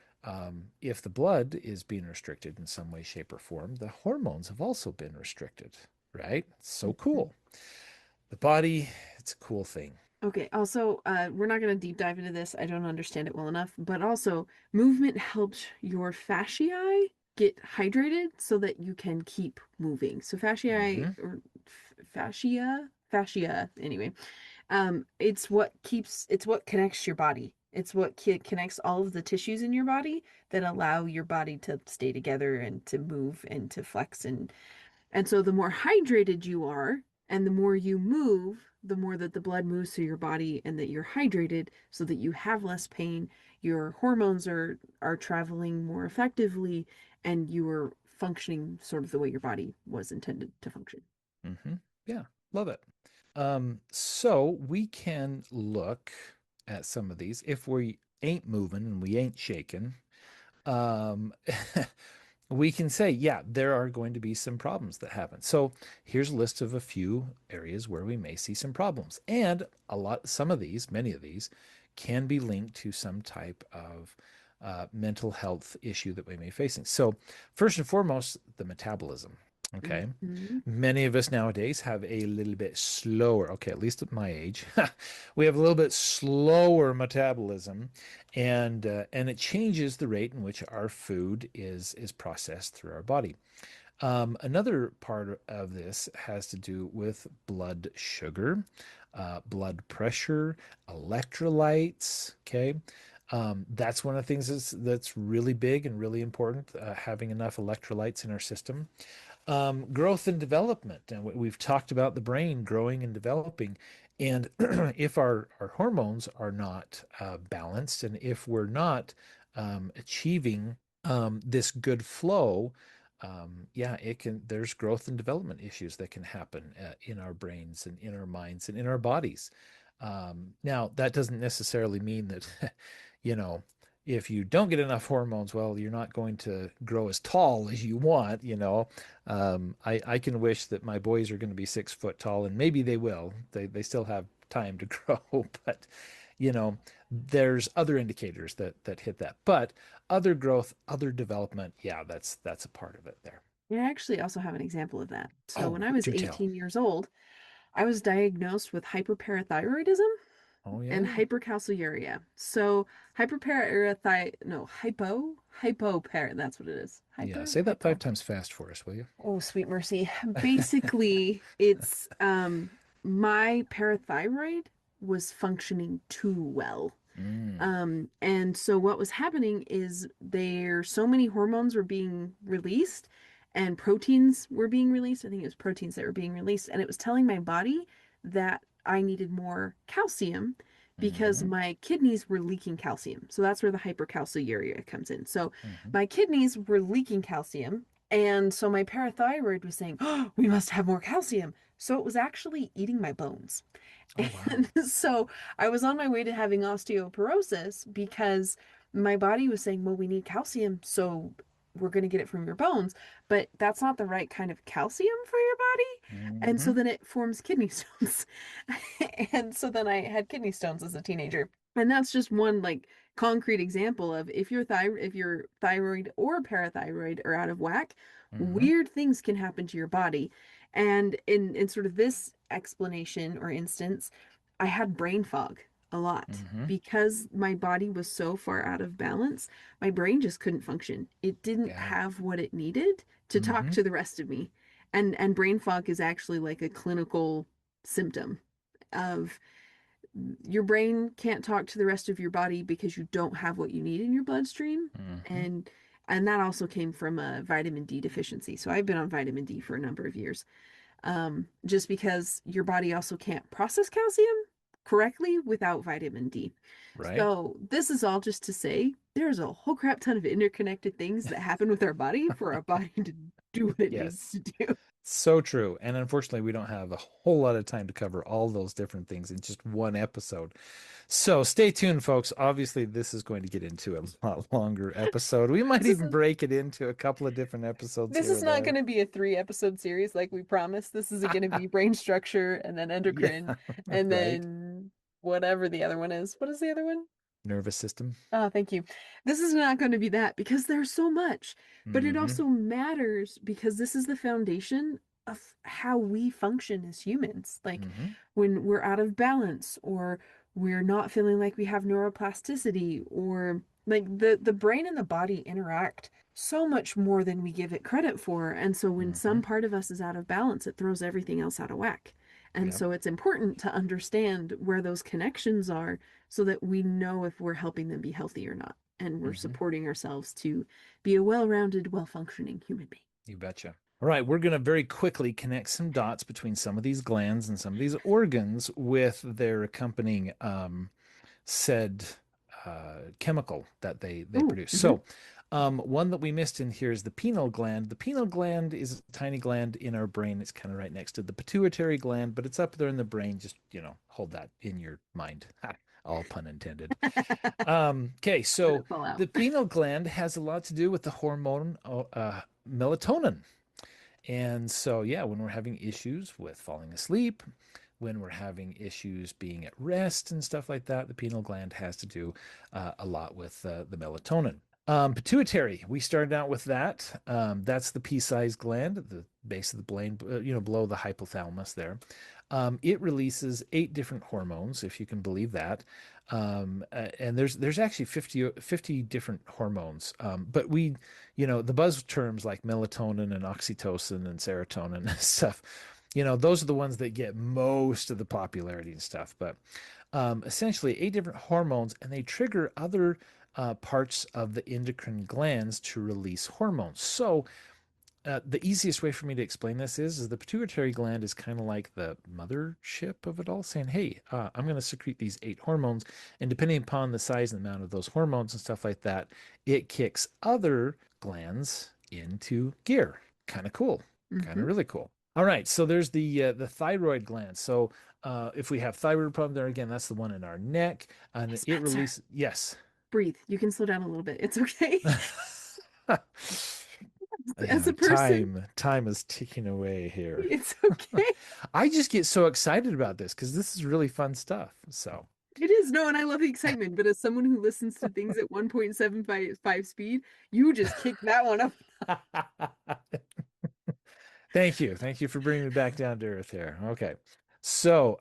if the blood is being restricted in some way, shape, or form, the hormones have also been restricted, right? So cool. The body, it's a cool thing. Okay, also, we're not going to deep dive into this. I don't understand it well enough. But also, movement helps your fasciae get hydrated so that you can keep moving. So, fasciae, Hmm. or fascia, anyway, it's what connects your body. It's what connects all of the tissues in your body that allow your body to stay together and to move and to flex and so the more hydrated you are and the more you move, the more that the blood moves through your body and that you're hydrated so that you have less pain, your hormones are traveling more effectively and you are functioning sort of the way your body was intended to function. Hmm. Yeah, love it. So we can look at some of these. If we ain't moving and we ain't shaking, um, we can say, yeah, there are going to be some problems that happen. So here's a list of a few areas where we may see some problems. And many of these can be linked to some type of mental health issue that we may be facing. So, first and foremost, the metabolism. Okay. Mm-hmm. Many of us nowadays have a little bit slower, okay, at least at my age, we have a little bit slower metabolism, and it changes the rate in which our food is processed through our body. Another part of this has to do with blood sugar, blood pressure, electrolytes. Okay. That's one of the things that's really big and really important, having enough electrolytes in our system. Growth and development. And we've talked about the brain growing and developing. And if our hormones are not balanced, and if we're not achieving this good flow, yeah, there's growth and development issues that can happen in our brains and in our minds and in our bodies. Now, that doesn't necessarily mean that, you know, if you don't get enough hormones, well, you're not going to grow as tall as you want. I can wish that my boys are going to be 6 foot tall, and maybe they will. They still have time to grow, but you know, there's other indicators that hit that. But other growth, other development, yeah, that's a part of it there. I actually also have an example of that. So when Oh, I was do tell. 18 years old, I was diagnosed with hyperparathyroidism Oh and yeah. hypercalciuria. So hyperparathyroid, no, hypopar, that's what it is. Yeah, say that five Hypo. times fast for us, will you? Oh, sweet mercy. Basically, it's my parathyroid was functioning too well. Mm. And so what was happening is so many hormones were being released and proteins were being released. I think it was proteins that were being released, and it was telling my body that I needed more calcium because Hmm. my kidneys were leaking calcium. So that's where the hypercalciuria comes in. So Hmm. my kidneys were leaking calcium, and so my parathyroid was saying, "Oh, we must have more calcium." So it was actually eating my bones. Oh wow. And so I was on my way to having osteoporosis because my body was saying, well, we need calcium, so we're going to get it from your bones. But that's not the right kind of calcium for your body. And so Hmm. then it forms kidney stones. And so then I had kidney stones as a teenager. And that's just one like concrete example of if your thyroid or parathyroid are out of whack, Mm-hmm. weird things can happen to your body. And in sort of this explanation or instance, I had brain fog a lot Mm-hmm. because my body was so far out of balance. My brain just couldn't function. It didn't Yeah. have what it needed to talk Mm-hmm. to the rest of me. And brain fog is actually like a clinical symptom of your brain can't talk to the rest of your body because you don't have what you need in your bloodstream. Mm-hmm. And that also came from a vitamin D deficiency. So I've been on vitamin D for a number of years. Just because your body also can't process calcium correctly without vitamin D. Right. So this is all just to say there's a whole crap ton of interconnected things that happen with our body for our body to do what it needs Yes. to do. So true. And unfortunately, we don't have a whole lot of time to cover all those different things in just one episode. So stay tuned, folks. Obviously, this is going to get into a lot longer episode. We might This is even break it into a couple of different episodes This here is or not there. going to be a 3 episode series like we promised. This is going to be brain structure and then Yeah, endocrine and right. then whatever the other one is. What is the other one? Nervous system. Oh, thank you. This is not going to be that because there's so much, but it Mm-hmm. also matters because this is the foundation of how we function as humans. Like Mm-hmm. when we're out of balance or we're not feeling like we have neuroplasticity or like the brain and the body interact so much more than we give it credit for. And so when Mm-hmm. some part of us is out of balance, it throws everything else out of whack. And Yep. so it's important to understand where those connections are so that we know if we're helping them be healthy or not. And we're Mm-hmm. supporting ourselves to be a well rounded, well functioning human being. You betcha. All right, we're going to very quickly connect some dots between some of these glands and some of these organs with their accompanying said chemical that they Oh, produce. mm-hmm. So, one that we missed in here is the pineal gland. The pineal gland is a tiny gland in our brain. It's kind of right next to the pituitary gland, but it's up there in the brain. Just, hold that in your mind. Ha, all pun intended. Okay, Let so it fall out. the pineal gland has a lot to do with the hormone melatonin. And so, yeah, when we're having issues with falling asleep, when we're having issues being at rest and stuff like that, the pineal gland has to do a lot with the melatonin. Pituitary, we started out with that. That's the pea-sized gland at the base of the brain, below the hypothalamus there. It releases 8 different hormones, if you can believe that. And there's actually 50 different hormones. But the buzz terms like melatonin and oxytocin and serotonin and stuff, those are the ones that get most of the popularity and stuff. But essentially 8 different hormones, and they trigger other parts of the endocrine glands to release hormones. So the easiest way for me to explain this is the pituitary gland is kind of like the mothership of it all, saying, "Hey, I'm going to secrete these 8 hormones, and depending upon the size and amount of those hormones and stuff like that, it kicks other glands into gear." Kind of cool, kind Mm-hmm. of really cool. All right, so there's the thyroid gland. So if we have thyroid problem there again, that's the one in our neck, Hey, and it Spencer, releases. Yes. breathe. You can slow down a little bit. It's okay. As Yeah, a person, time is ticking away here. it's okay. I just get so excited about this because this is really fun stuff. So, It is. No, and I love the excitement, but as someone who listens to things at 1.75 speed, you just kicked that one up. thank you. Thank you for bringing me back down to earth here. Okay. So,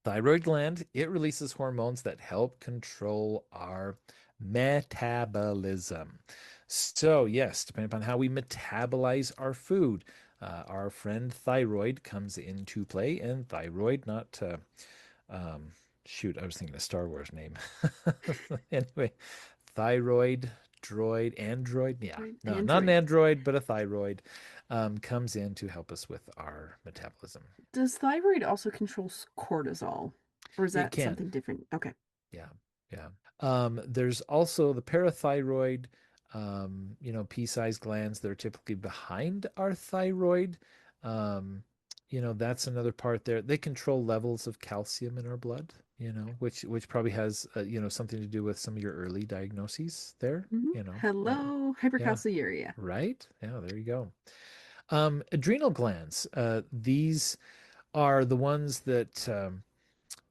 thyroid gland, it releases hormones that help control our metabolism. So, yes, depending upon how we metabolize our food, our friend thyroid comes into play, and thyroid, not um, shoot, I was thinking a Star Wars name. Anyway, thyroid, droid, android. Yeah, Right. no, not an Android. android, but a thyroid comes in to help us with our metabolism. Does thyroid also control cortisol? Or is It that can. something different? Okay. Yeah, yeah. There's also the parathyroid, pea-sized glands that are typically behind our thyroid. Um, that's another part there. They control levels of calcium in our blood, which probably has, something to do with some of your early diagnoses there, Hello, yeah, hypercalciuria. right? Yeah, there you go. Adrenal glands, these are the ones that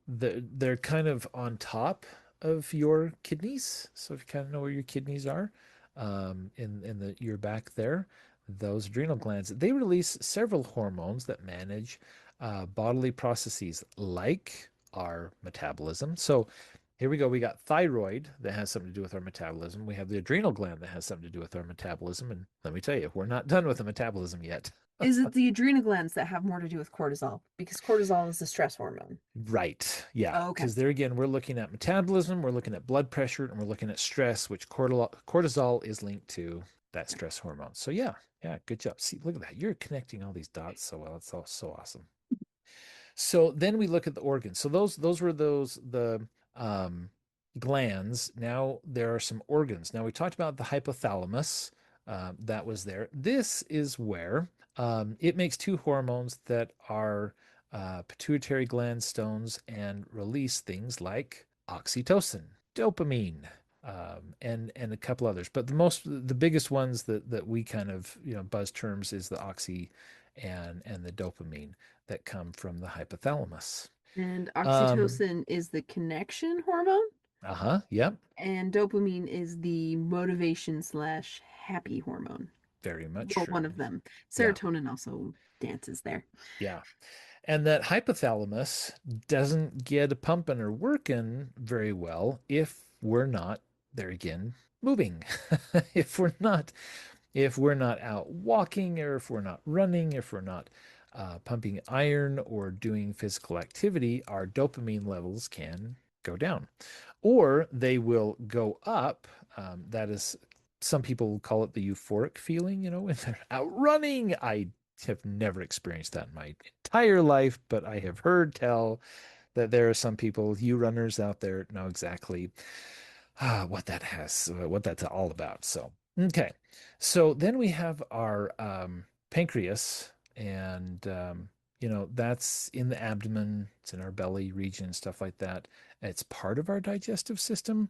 they're kind of on top. of your kidneys. So if you kind of know where your kidneys are, in the your back there, those adrenal glands, they release several hormones that manage bodily processes like our metabolism. So here we go. We got thyroid that has something to do with our metabolism. We have the adrenal gland that has something to do with our metabolism. And let me tell you, we're not done with the metabolism yet. Is it the adrenal glands that have more to do with cortisol? Because cortisol is the stress hormone. Right. Yeah. Okay. Because there again, we're looking at metabolism, we're looking at blood pressure, and we're looking at stress, which cortisol is linked to that stress hormone. So yeah, yeah, good job. See, look at that. You're connecting all these dots so well. It's all so awesome. So then we look at the organs. So those were the um, glands. Now there are some organs. Now we talked about the hypothalamus that was there. This is where it makes two hormones that are pituitary gland stones and release things like oxytocin, dopamine, and a couple others. But the biggest ones that we kind of buzz terms is the oxy and the dopamine that come from the hypothalamus. And Um, oxytocin is the connection hormone, uh-huh, yep, and dopamine is the motivation slash happy hormone. very much Well, one true. of them. Yeah, Serotonin also dances there. yeah. And that hypothalamus doesn't get a pumping or working very well if we're not, there again, moving. if we're not if we're not out walking, or if we're not running, if we're not pumping iron or doing physical activity, our dopamine levels can go down, or they will go up. That is, some people call it the euphoric feeling, when they're out running. I have never experienced that in my entire life, but I have heard tell that there are some people, you runners out there, know exactly what that's all about. So, okay. So then we have our pancreas, and that's in the abdomen, it's in our belly region, stuff like that. It's part of our digestive system.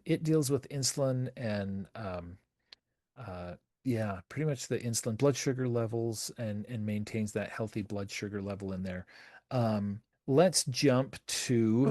It deals with insulin and uh, yeah, pretty much the insulin blood sugar levels, and maintains that healthy blood sugar level in there. Let's jump to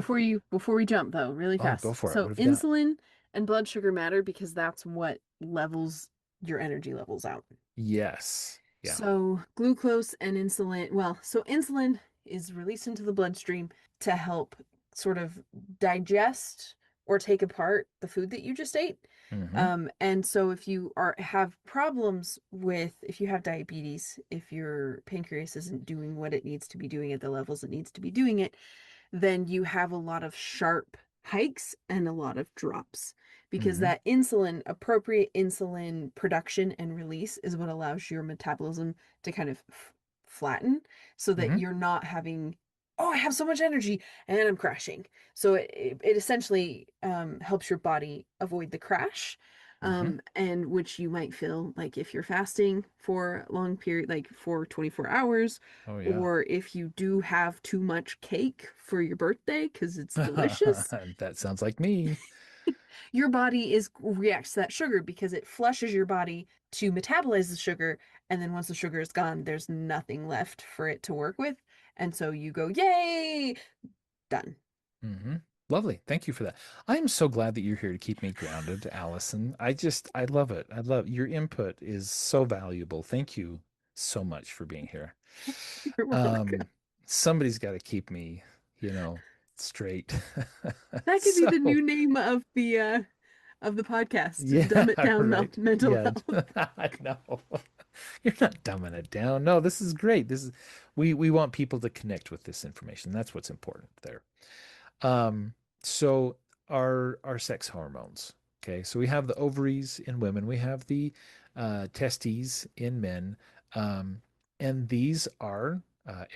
Before we jump though, really oh, go fast. for it. What So have you got? insulin and blood sugar matter because that's what levels your energy levels out. Yes. Yeah. So glucose and insulin, well, so insulin is released into the bloodstream to help sort of digest or take apart the food that you just ate. Mm-hmm. And so if you have problems with, if you have diabetes, if your pancreas isn't doing what it needs to be doing at the levels it needs to be doing it, then you have a lot of sharp hikes and a lot of drops because Mm-hmm. that insulin, appropriate insulin production and release, is what allows your metabolism to kind of flatten so that Mm-hmm. you're not having, oh, I have so much energy and I'm crashing. So it essentially helps your body avoid the crash. Mm-hmm. And which you might feel like if you're fasting for a long period, like for 24 hours, Oh yeah. or if you do have too much cake for your birthday because it's delicious, That sounds like me. your body is reacts to that sugar because it flushes your body to metabolize the sugar, and then once the sugar is gone, there's nothing left for it to work with, and so you go, "Yay, done." Mm-hmm. Lovely. Thank you for that. I'm so glad that you're here to keep me grounded, Allison. I love it. I love your input is so valuable. Thank you so much for being here. You're welcome. Um, somebody's got to keep me, you know, straight. That could be So, the new name of the podcast. yeah, Dumb it down, right. mental Yeah. health. I know. You're not dumbing it down. No, this is great. We want people to connect with this information. That's what's important there. Um, so our sex hormones. Okay, so we have the ovaries in women, we have the testes in men, um, and these are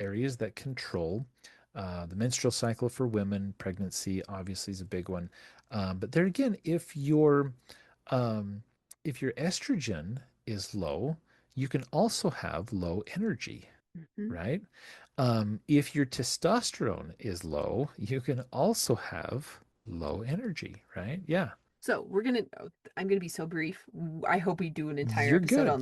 areas that control the menstrual cycle for women. Pregnancy obviously is a big one, but there again, um, if your estrogen is low, you can also have low energy, Mhm. right? If your testosterone is low, you can also have low energy, right? Yeah, So I'm gonna be so brief. I hope we do an entire you're episode good. on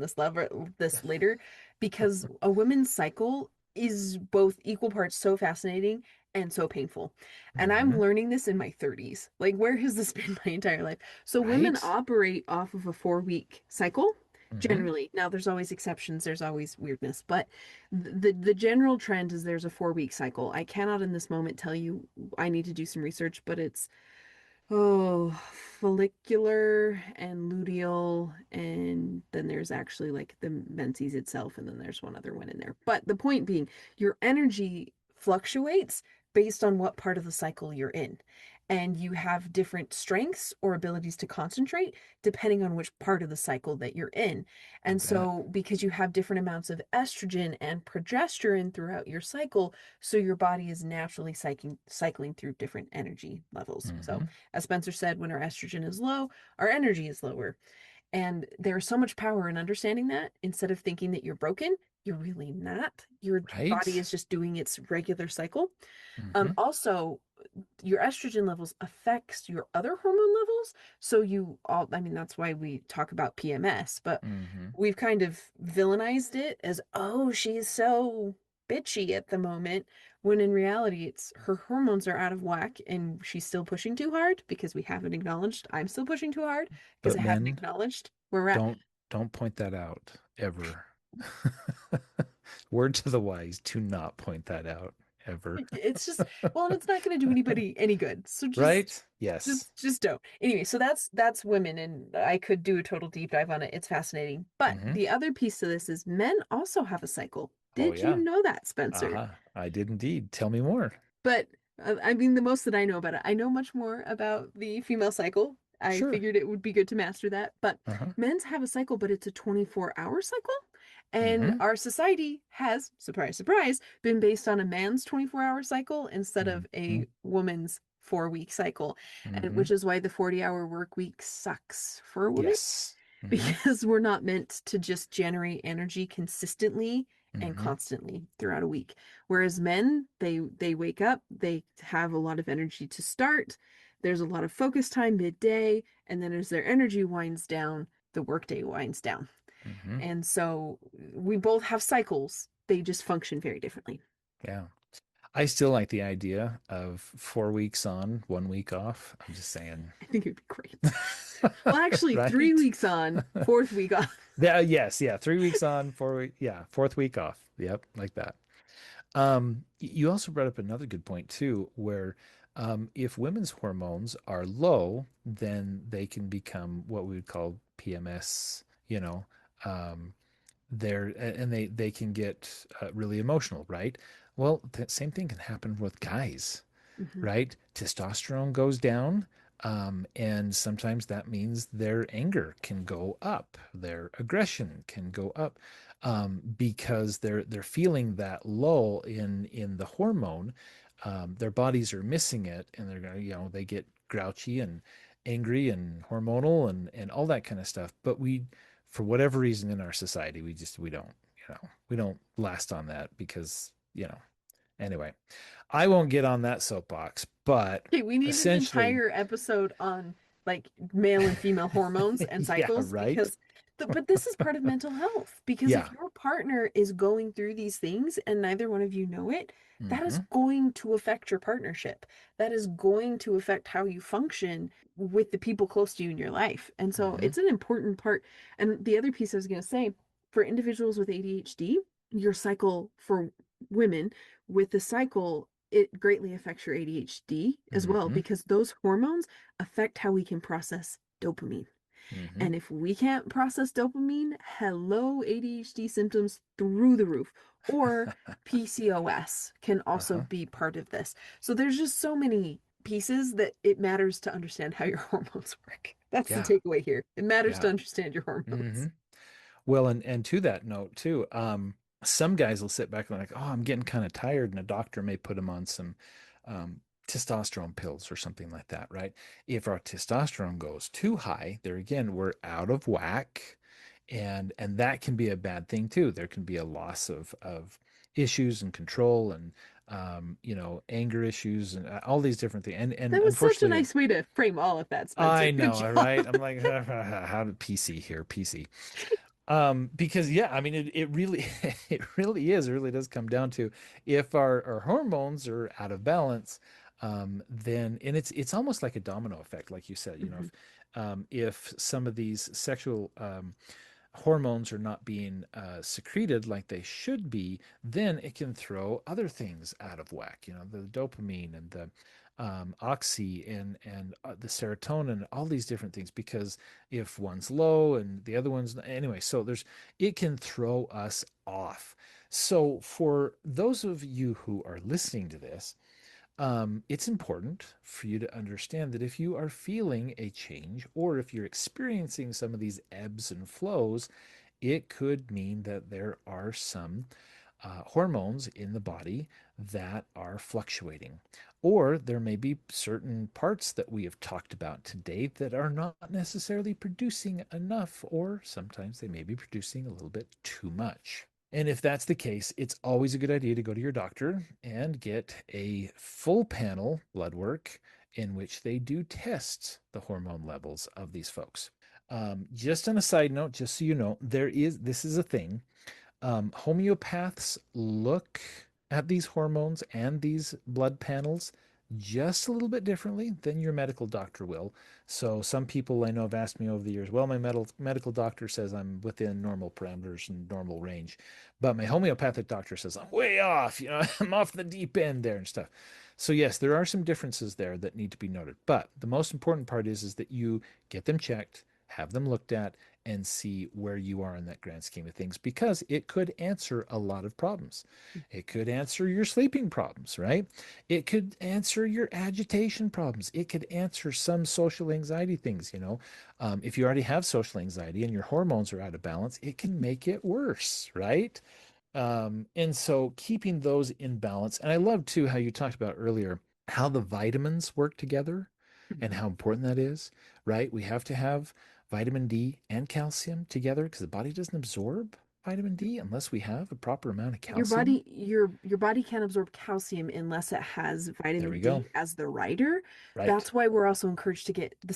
this later, because a woman's cycle is both equal parts so fascinating and so painful. And I'm Mm-hmm. learning this in my 30s. Like, where has this been my entire life? So, women Right? operate off of a 4 week cycle. Mm-hmm. Generally, now there's always exceptions, there's always weirdness, but the general trend is there's a 4 week cycle. I cannot in this moment tell you, I need to do some research, but it's follicular and luteal, and then there's actually like the menses itself, and then there's one other one in there. But the point being, your energy fluctuates based on what part of the cycle you're in. And you have different strengths or abilities to concentrate depending on which part of the cycle that you're in. I And bet. so, because you have different amounts of estrogen and progesterone throughout your cycle, so your body is naturally cycling through different energy levels. So, Mm-hmm. as Spencer said, when our estrogen is low, our energy is lower. And there's so much power in understanding that instead of thinking that you're broken, you're really not. Your body Right? is just doing its regular cycle. Mm-hmm. Also, your estrogen levels affects your other hormone levels. So you all, I mean, that's why we talk about PMS, but Mm-hmm. we've kind of villainized it as, oh, she's so bitchy at the moment, when in reality, it's her hormones are out of whack and she's still pushing too hard because we haven't acknowledged I'm still pushing too hard because But I haven't men, acknowledged where we're at. don't point that out ever. Word to the wise, do not point that out ever. It's just, well, and it's not going to do anybody any good. So just Right? Yes. just don't. Anyway, so that's women, and I could do a total deep dive on it. It's fascinating. But Mm-hmm. the other piece to this is men also have a cycle. Oh Did you yeah. know that, Spencer? Uh-huh. I did indeed. Tell me more. But I mean, the most that I know about it, I know much more about the female cycle. I Sure. figured it would be good to master that. But Uh-huh. men's have a cycle, but it's a 24-hour cycle. And Mm-hmm. our society has, surprise, surprise, been based on a man's 24-hour cycle instead of Mm-hmm. a woman's 4 week cycle. And Mm-hmm. which is why the 40-hour work week sucks for women, Yes. Mm-hmm. because we're not meant to just generate energy consistently and Mm-hmm. constantly throughout a week. Whereas men, they wake up, they have a lot of energy to start. There's a lot of focus time midday, and then as their energy winds down, the workday winds down. Mm-hmm. And so we both have cycles. They just function very differently. Yeah. I still like the idea of 4 weeks on, 1 week off. I'm just saying. I think it'd be great. Well, actually, three Right? weeks on, fourth week off. Yeah, yes, yeah. 3 weeks on, 4 week, yeah, fourth week off. Yep, like that. You also brought up another good point too, where if women's hormones are low, then they can become what we would call PMS, um, and they can get really emotional, right? Well, the same thing can happen with guys, Mm-hmm. right? Testosterone goes down, and sometimes that means their anger can go up, their aggression can go up, because they're feeling that lull in the hormone. Their bodies are missing it, and they're gonna, they get grouchy and angry and hormonal and all that kind of stuff. But for whatever reason in our society, we don't, we don't last on that because, anyway. I won't get on that soapbox, but Okay, we need an essentially, entire episode on like male and female hormones and yeah, cycles, right? because but this is part of mental health, because if Yeah. your partner is going through these things and neither one of you know it, that is Hmm. going to affect your partnership. That is going to affect how you function with the people close to you in your life. And so Hmm. it's an important part. And the other piece I was going to say, for individuals with ADHD, your cycle for women with the cycle, it greatly affects your ADHD as well, Hmm. because those hormones affect how we can process dopamine. Hmm. And if we can't process dopamine, hello, ADHD symptoms through the roof. Or PCOS can also Uh-huh. be part of this. So there's just so many pieces that it matters to understand how your hormones work. That's the Yeah. takeaway here. It matters to Yeah. understand your Hmm. hormones. Well, and to that note too, some guys will sit back and like, oh, I'm getting kind of tired, and a doctor may put them on some um, testosterone pills or something like that, right? If our testosterone goes too high, there again, we're out of whack, and that can be a bad thing too. There can be a loss of issues and control and anger issues and all these different things. And That was such a unfortunately, nice way to frame all of that, Spencer. I Good know, job. right? I'm like, how did PC here, PC? Because yeah, I mean it really it really is, it really does come down to if our hormones are out of balance, then and it's almost like a domino effect, like you said, Hmm. if some of these sexual hormones are not being secreted like they should be, then it can throw other things out of whack. The dopamine and the oxy and the serotonin, all these different things. Because if one's low and the other one's anyway, so it can throw us off. So for those of you who are listening to this, it's important for you to understand that if you are feeling a change or if you're experiencing some of these ebbs and flows, it could mean that there are some hormones in the body that are fluctuating. Or there may be certain parts that we have talked about today that are not necessarily producing enough, or sometimes they may be producing a little bit too much. And if that's the case, it's always a good idea to go to your doctor and get a full panel blood work in which they do test the hormone levels of these folks. Just on a side note, just so you know, this is a thing. Homeopaths look at these hormones and these blood panels just a little bit differently than your medical doctor will. So some people I know have asked me over the years, well, my medical doctor says I'm within normal parameters and normal range, but my homeopathic doctor says I'm way off, I'm off the deep end there and stuff. So yes, there are some differences there that need to be noted. But the most important part is that you get them checked, have them looked at, and see where you are in that grand scheme of things, because it could answer a lot of problems. It could answer your sleeping problems, right? It could answer your agitation problems. It could answer some social anxiety things. If you already have social anxiety and your hormones are out of balance, it can make it worse, right? And so keeping those in balance. And I love too how you talked about earlier how the vitamins work together and Hmm. how important that is, right? We have to have vitamin D and calcium together because the body doesn't absorb vitamin D unless we have a proper amount of Your calcium. body, your body can't absorb calcium unless it has There vitamin we go. D as the writer. Right. That's why we're also encouraged to get the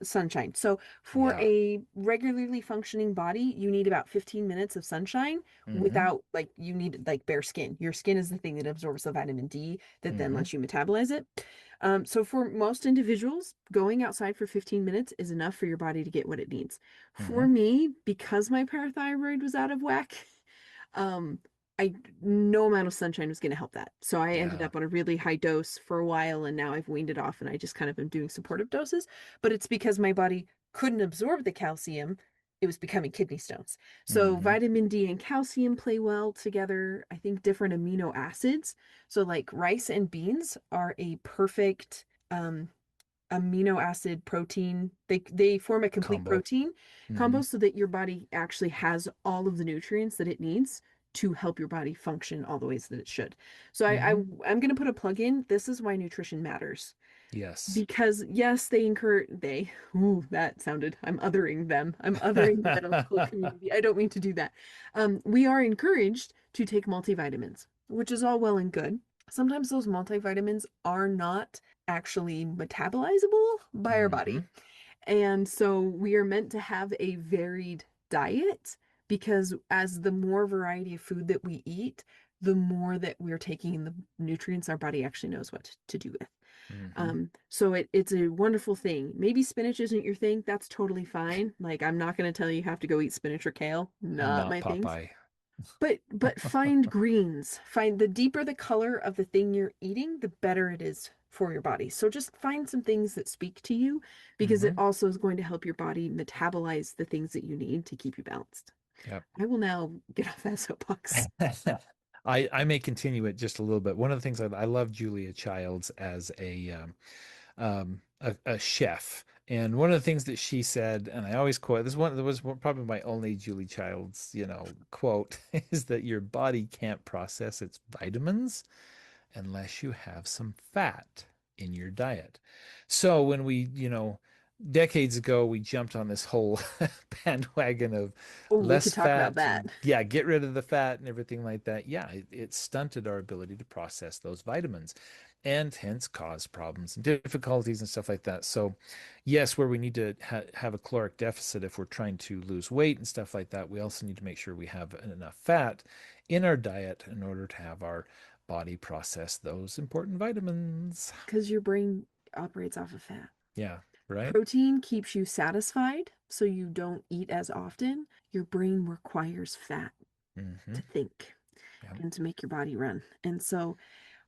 sunshine. So for Yeah. a regularly functioning body, you need about 15 minutes of sunshine Mm-hmm. without like you need like bare skin. Your skin is the thing that absorbs the vitamin D that then Mm-hmm. lets you metabolize it. So for most individuals, going outside for 15 minutes is enough for your body to get what it needs. For Mm-hmm. me, because my parathyroid was out of whack, um, I no amount of sunshine was going to help that. So I ended Yeah. up on a really high dose for a while, and now I've weaned it off, and I just kind of am doing supportive doses. But it's because my body couldn't absorb the calcium. It was becoming kidney stones. So Mm-hmm. vitamin D and calcium play well together. I think different amino acids. So like rice and beans are a perfect amino acid protein. They form a complete Combo. protein Mm-hmm. combo so that your body actually has all of the nutrients that it needs to help your body function all the ways that it should. So Mm-hmm. I'm gonna put a plug in. This is why nutrition matters. Yes. Because yes, they encourage they ooh, that sounded I'm othering them. I'm othering the medical community. I don't mean to do that. We are encouraged to take multivitamins, which is all well and good. Sometimes those multivitamins are not actually metabolizable by our Mm-hmm. body. And so we are meant to have a varied diet because as the more variety of food that we eat, the more that we're taking in the nutrients our body actually knows what to do with. Mm-hmm. So it's a wonderful thing. Maybe spinach isn't your thing. That's totally fine. Like I'm not going to tell you you have to go eat spinach or kale. Not Not my things. Popeye. But find greens. Find the deeper the color of the thing you're eating, the better it is for your body. So just find some things that speak to you because it Mm-hmm. also is going to help your body metabolize the things that you need to keep you balanced. Yep. I will now get off that soapbox. I may continue it just a little bit. One of the things I love Julia Childs as a chef, and one of the things that she said, and I always quote this one. That was probably my only Julie Childs, quote, is that your body can't process its vitamins unless you have some fat in your diet. So when decades ago, we jumped on this whole bandwagon of Oh, we could less talk about fat that. and yeah, get rid of the fat and everything like that. Yeah, it stunted our ability to process those vitamins. and hence cause problems and difficulties and stuff like that. So, yes, where we need to have a caloric deficit if we're trying to lose weight and stuff like that, we also need to make sure we have enough fat in our diet in order to have our body process those important vitamins. Because your brain operates off of fat. Yeah, right? Protein keeps you satisfied, so you don't eat as often. Your brain requires fat Mm-hmm. to think Yeah. and to make your body run. And so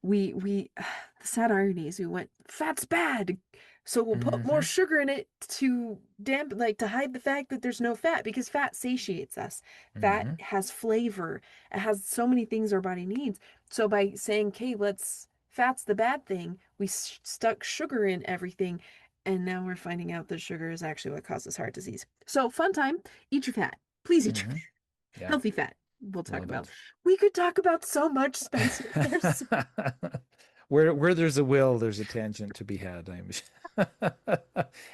we the sad irony is we went fat's bad, so we'll put more Mm-hmm. sugar in it to dampen, like to hide the fact that there's no fat, because fat satiates us. Fat Mm-hmm. has flavor. It has so many things our body needs. So by saying, okay, let's fat's the bad thing, we stuck sugar in everything, and now we're finding out that sugar is actually what causes heart disease. So fun time, eat your fat, please eat your Mm-hmm. Yeah. healthy fat. We'll talk Love about. it. We could talk about so much, Spencer. There's Where there's a will, there's a tangent to be had. I'm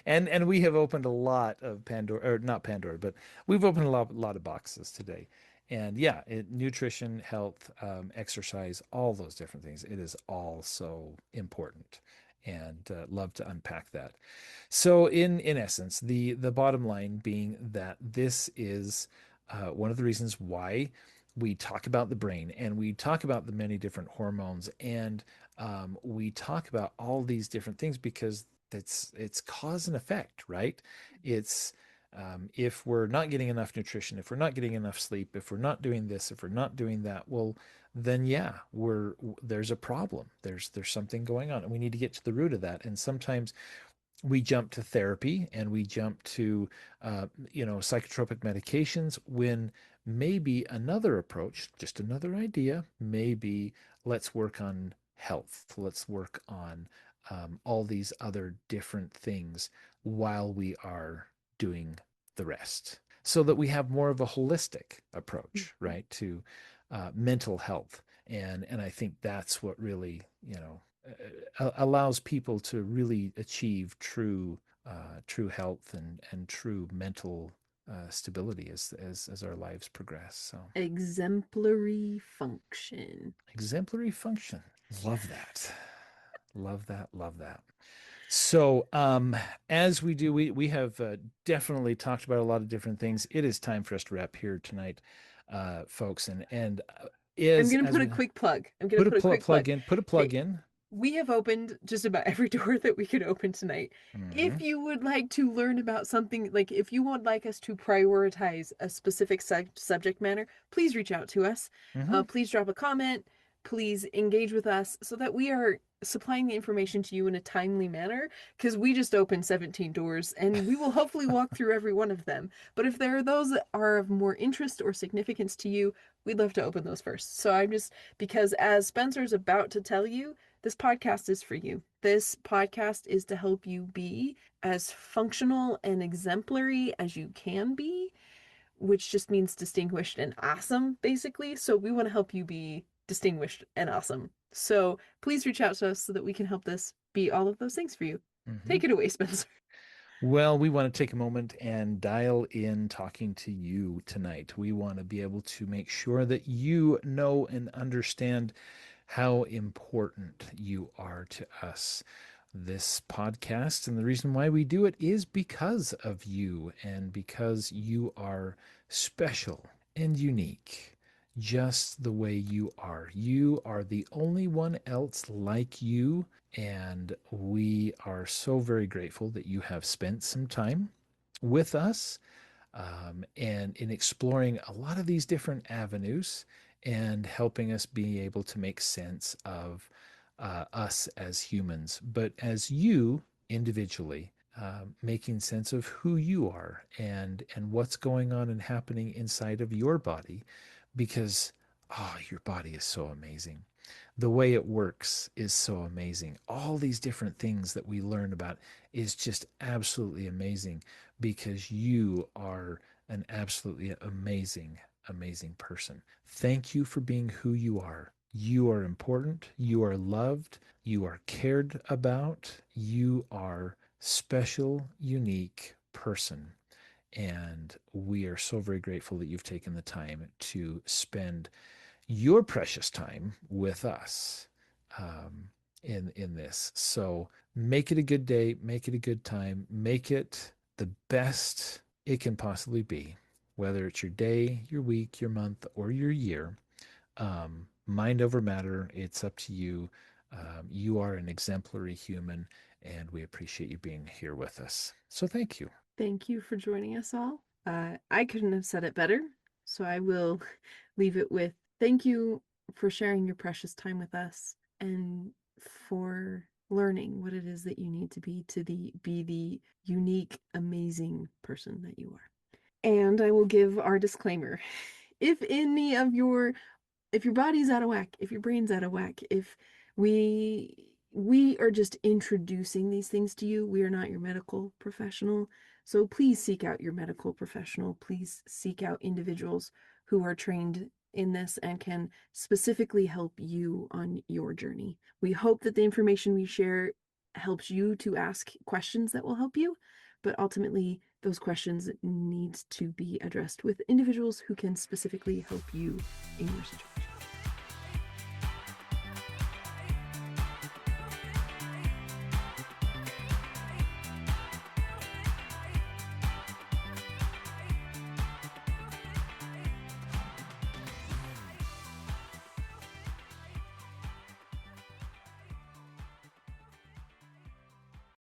and we have opened a lot of Pandora, or not Pandora, but we've opened a lot of boxes today. And yeah, nutrition, health, exercise, all those different things. It is all so important, and love to unpack that. So in essence, the bottom line being that this is one of the reasons why we talk about the brain and we talk about the many different hormones and we talk about all these different things because it's cause and effect, right? It's if we're not getting enough nutrition, if we're not getting enough sleep, if we're not doing this, if we're not doing that, well, then yeah, there's a problem. There's something going on, and we need to get to the root of that. And sometimes we jump to therapy and we jump to psychotropic medications when maybe another approach, just another idea, maybe let's work on health, let's work on all these other different things while we are doing the rest so that we have more of a holistic approach, right, to mental health. And I think that's what really allows people to really achieve true health and true mental stability as our lives progress. So exemplary function. exemplary function. Love that. Love that. Love that. So, as we do, we have definitely talked about a lot of different things. It is time for us to wrap here tonight, folks. And I'm is gonna as put a we quick plug. I'm gonna put a put a quick plug. plug Okay, in. we have opened just about every door that we could open tonight. Hmm. If you would like to learn about something, like if you would like us to prioritize a specific subject matter, please reach out to us. Hmm. Please drop a comment. Please engage with us so that we are supplying the information to you in a timely manner, because we just opened 17 doors and we will hopefully walk through every one of them. But if there are those that are of more interest or significance to you, we'd love to open those first. So I'm just, because as Spencer's about to tell you, this podcast is for you. This podcast is to help you be as functional and exemplary as you can be, which just means distinguished and awesome, basically. So we want to help you be distinguished and awesome. So please reach out to us so that we can help this be all of those things for you. Hmm. Take it away, Spencer. Well, we want to take a moment and dial in talking to you tonight. We want to be able to make sure that you know and understand how important you are to us. This podcast and the reason why we do it is because of you and because you are special and unique, just the way you are. You are the only one else like you, and we are so very grateful that you have spent some time with us and in exploring a lot of these different avenues and helping us be able to make sense of us as humans, but as you individually, making sense of who you are and what's going on and happening inside of your body, because your body is so amazing. The way it works is so amazing. All these different things that we learn about is just absolutely amazing because you are an absolutely amazing, amazing person. Thank you for being who you are. You are important. You are loved. You are cared about. You are special, unique person. And we are so very grateful that you've taken the time to spend your precious time with us. Um, in this. So make it a good day, make it a good time, make it the best it can possibly be, whether it's your day, your week, your month, or your year. Mind over matter, it's up to you. You are an exemplary human, and we appreciate you being here with us. So thank you. Thank you for joining us all. I couldn't have said it better, so I will leave it with thank you for sharing your precious time with us and for learning what it is that you need to be the unique, amazing person that you are. And I will give our disclaimer. If any of your if your body's out of whack, if your brain's out of whack, if we are just introducing these things to you, we are not your medical professional. So please seek out your medical professional. Please seek out individuals who are trained in this and can specifically help you on your journey. We hope that the information we share helps you to ask questions that will help you, but ultimately those questions need to be addressed with individuals who can specifically help you in your situation.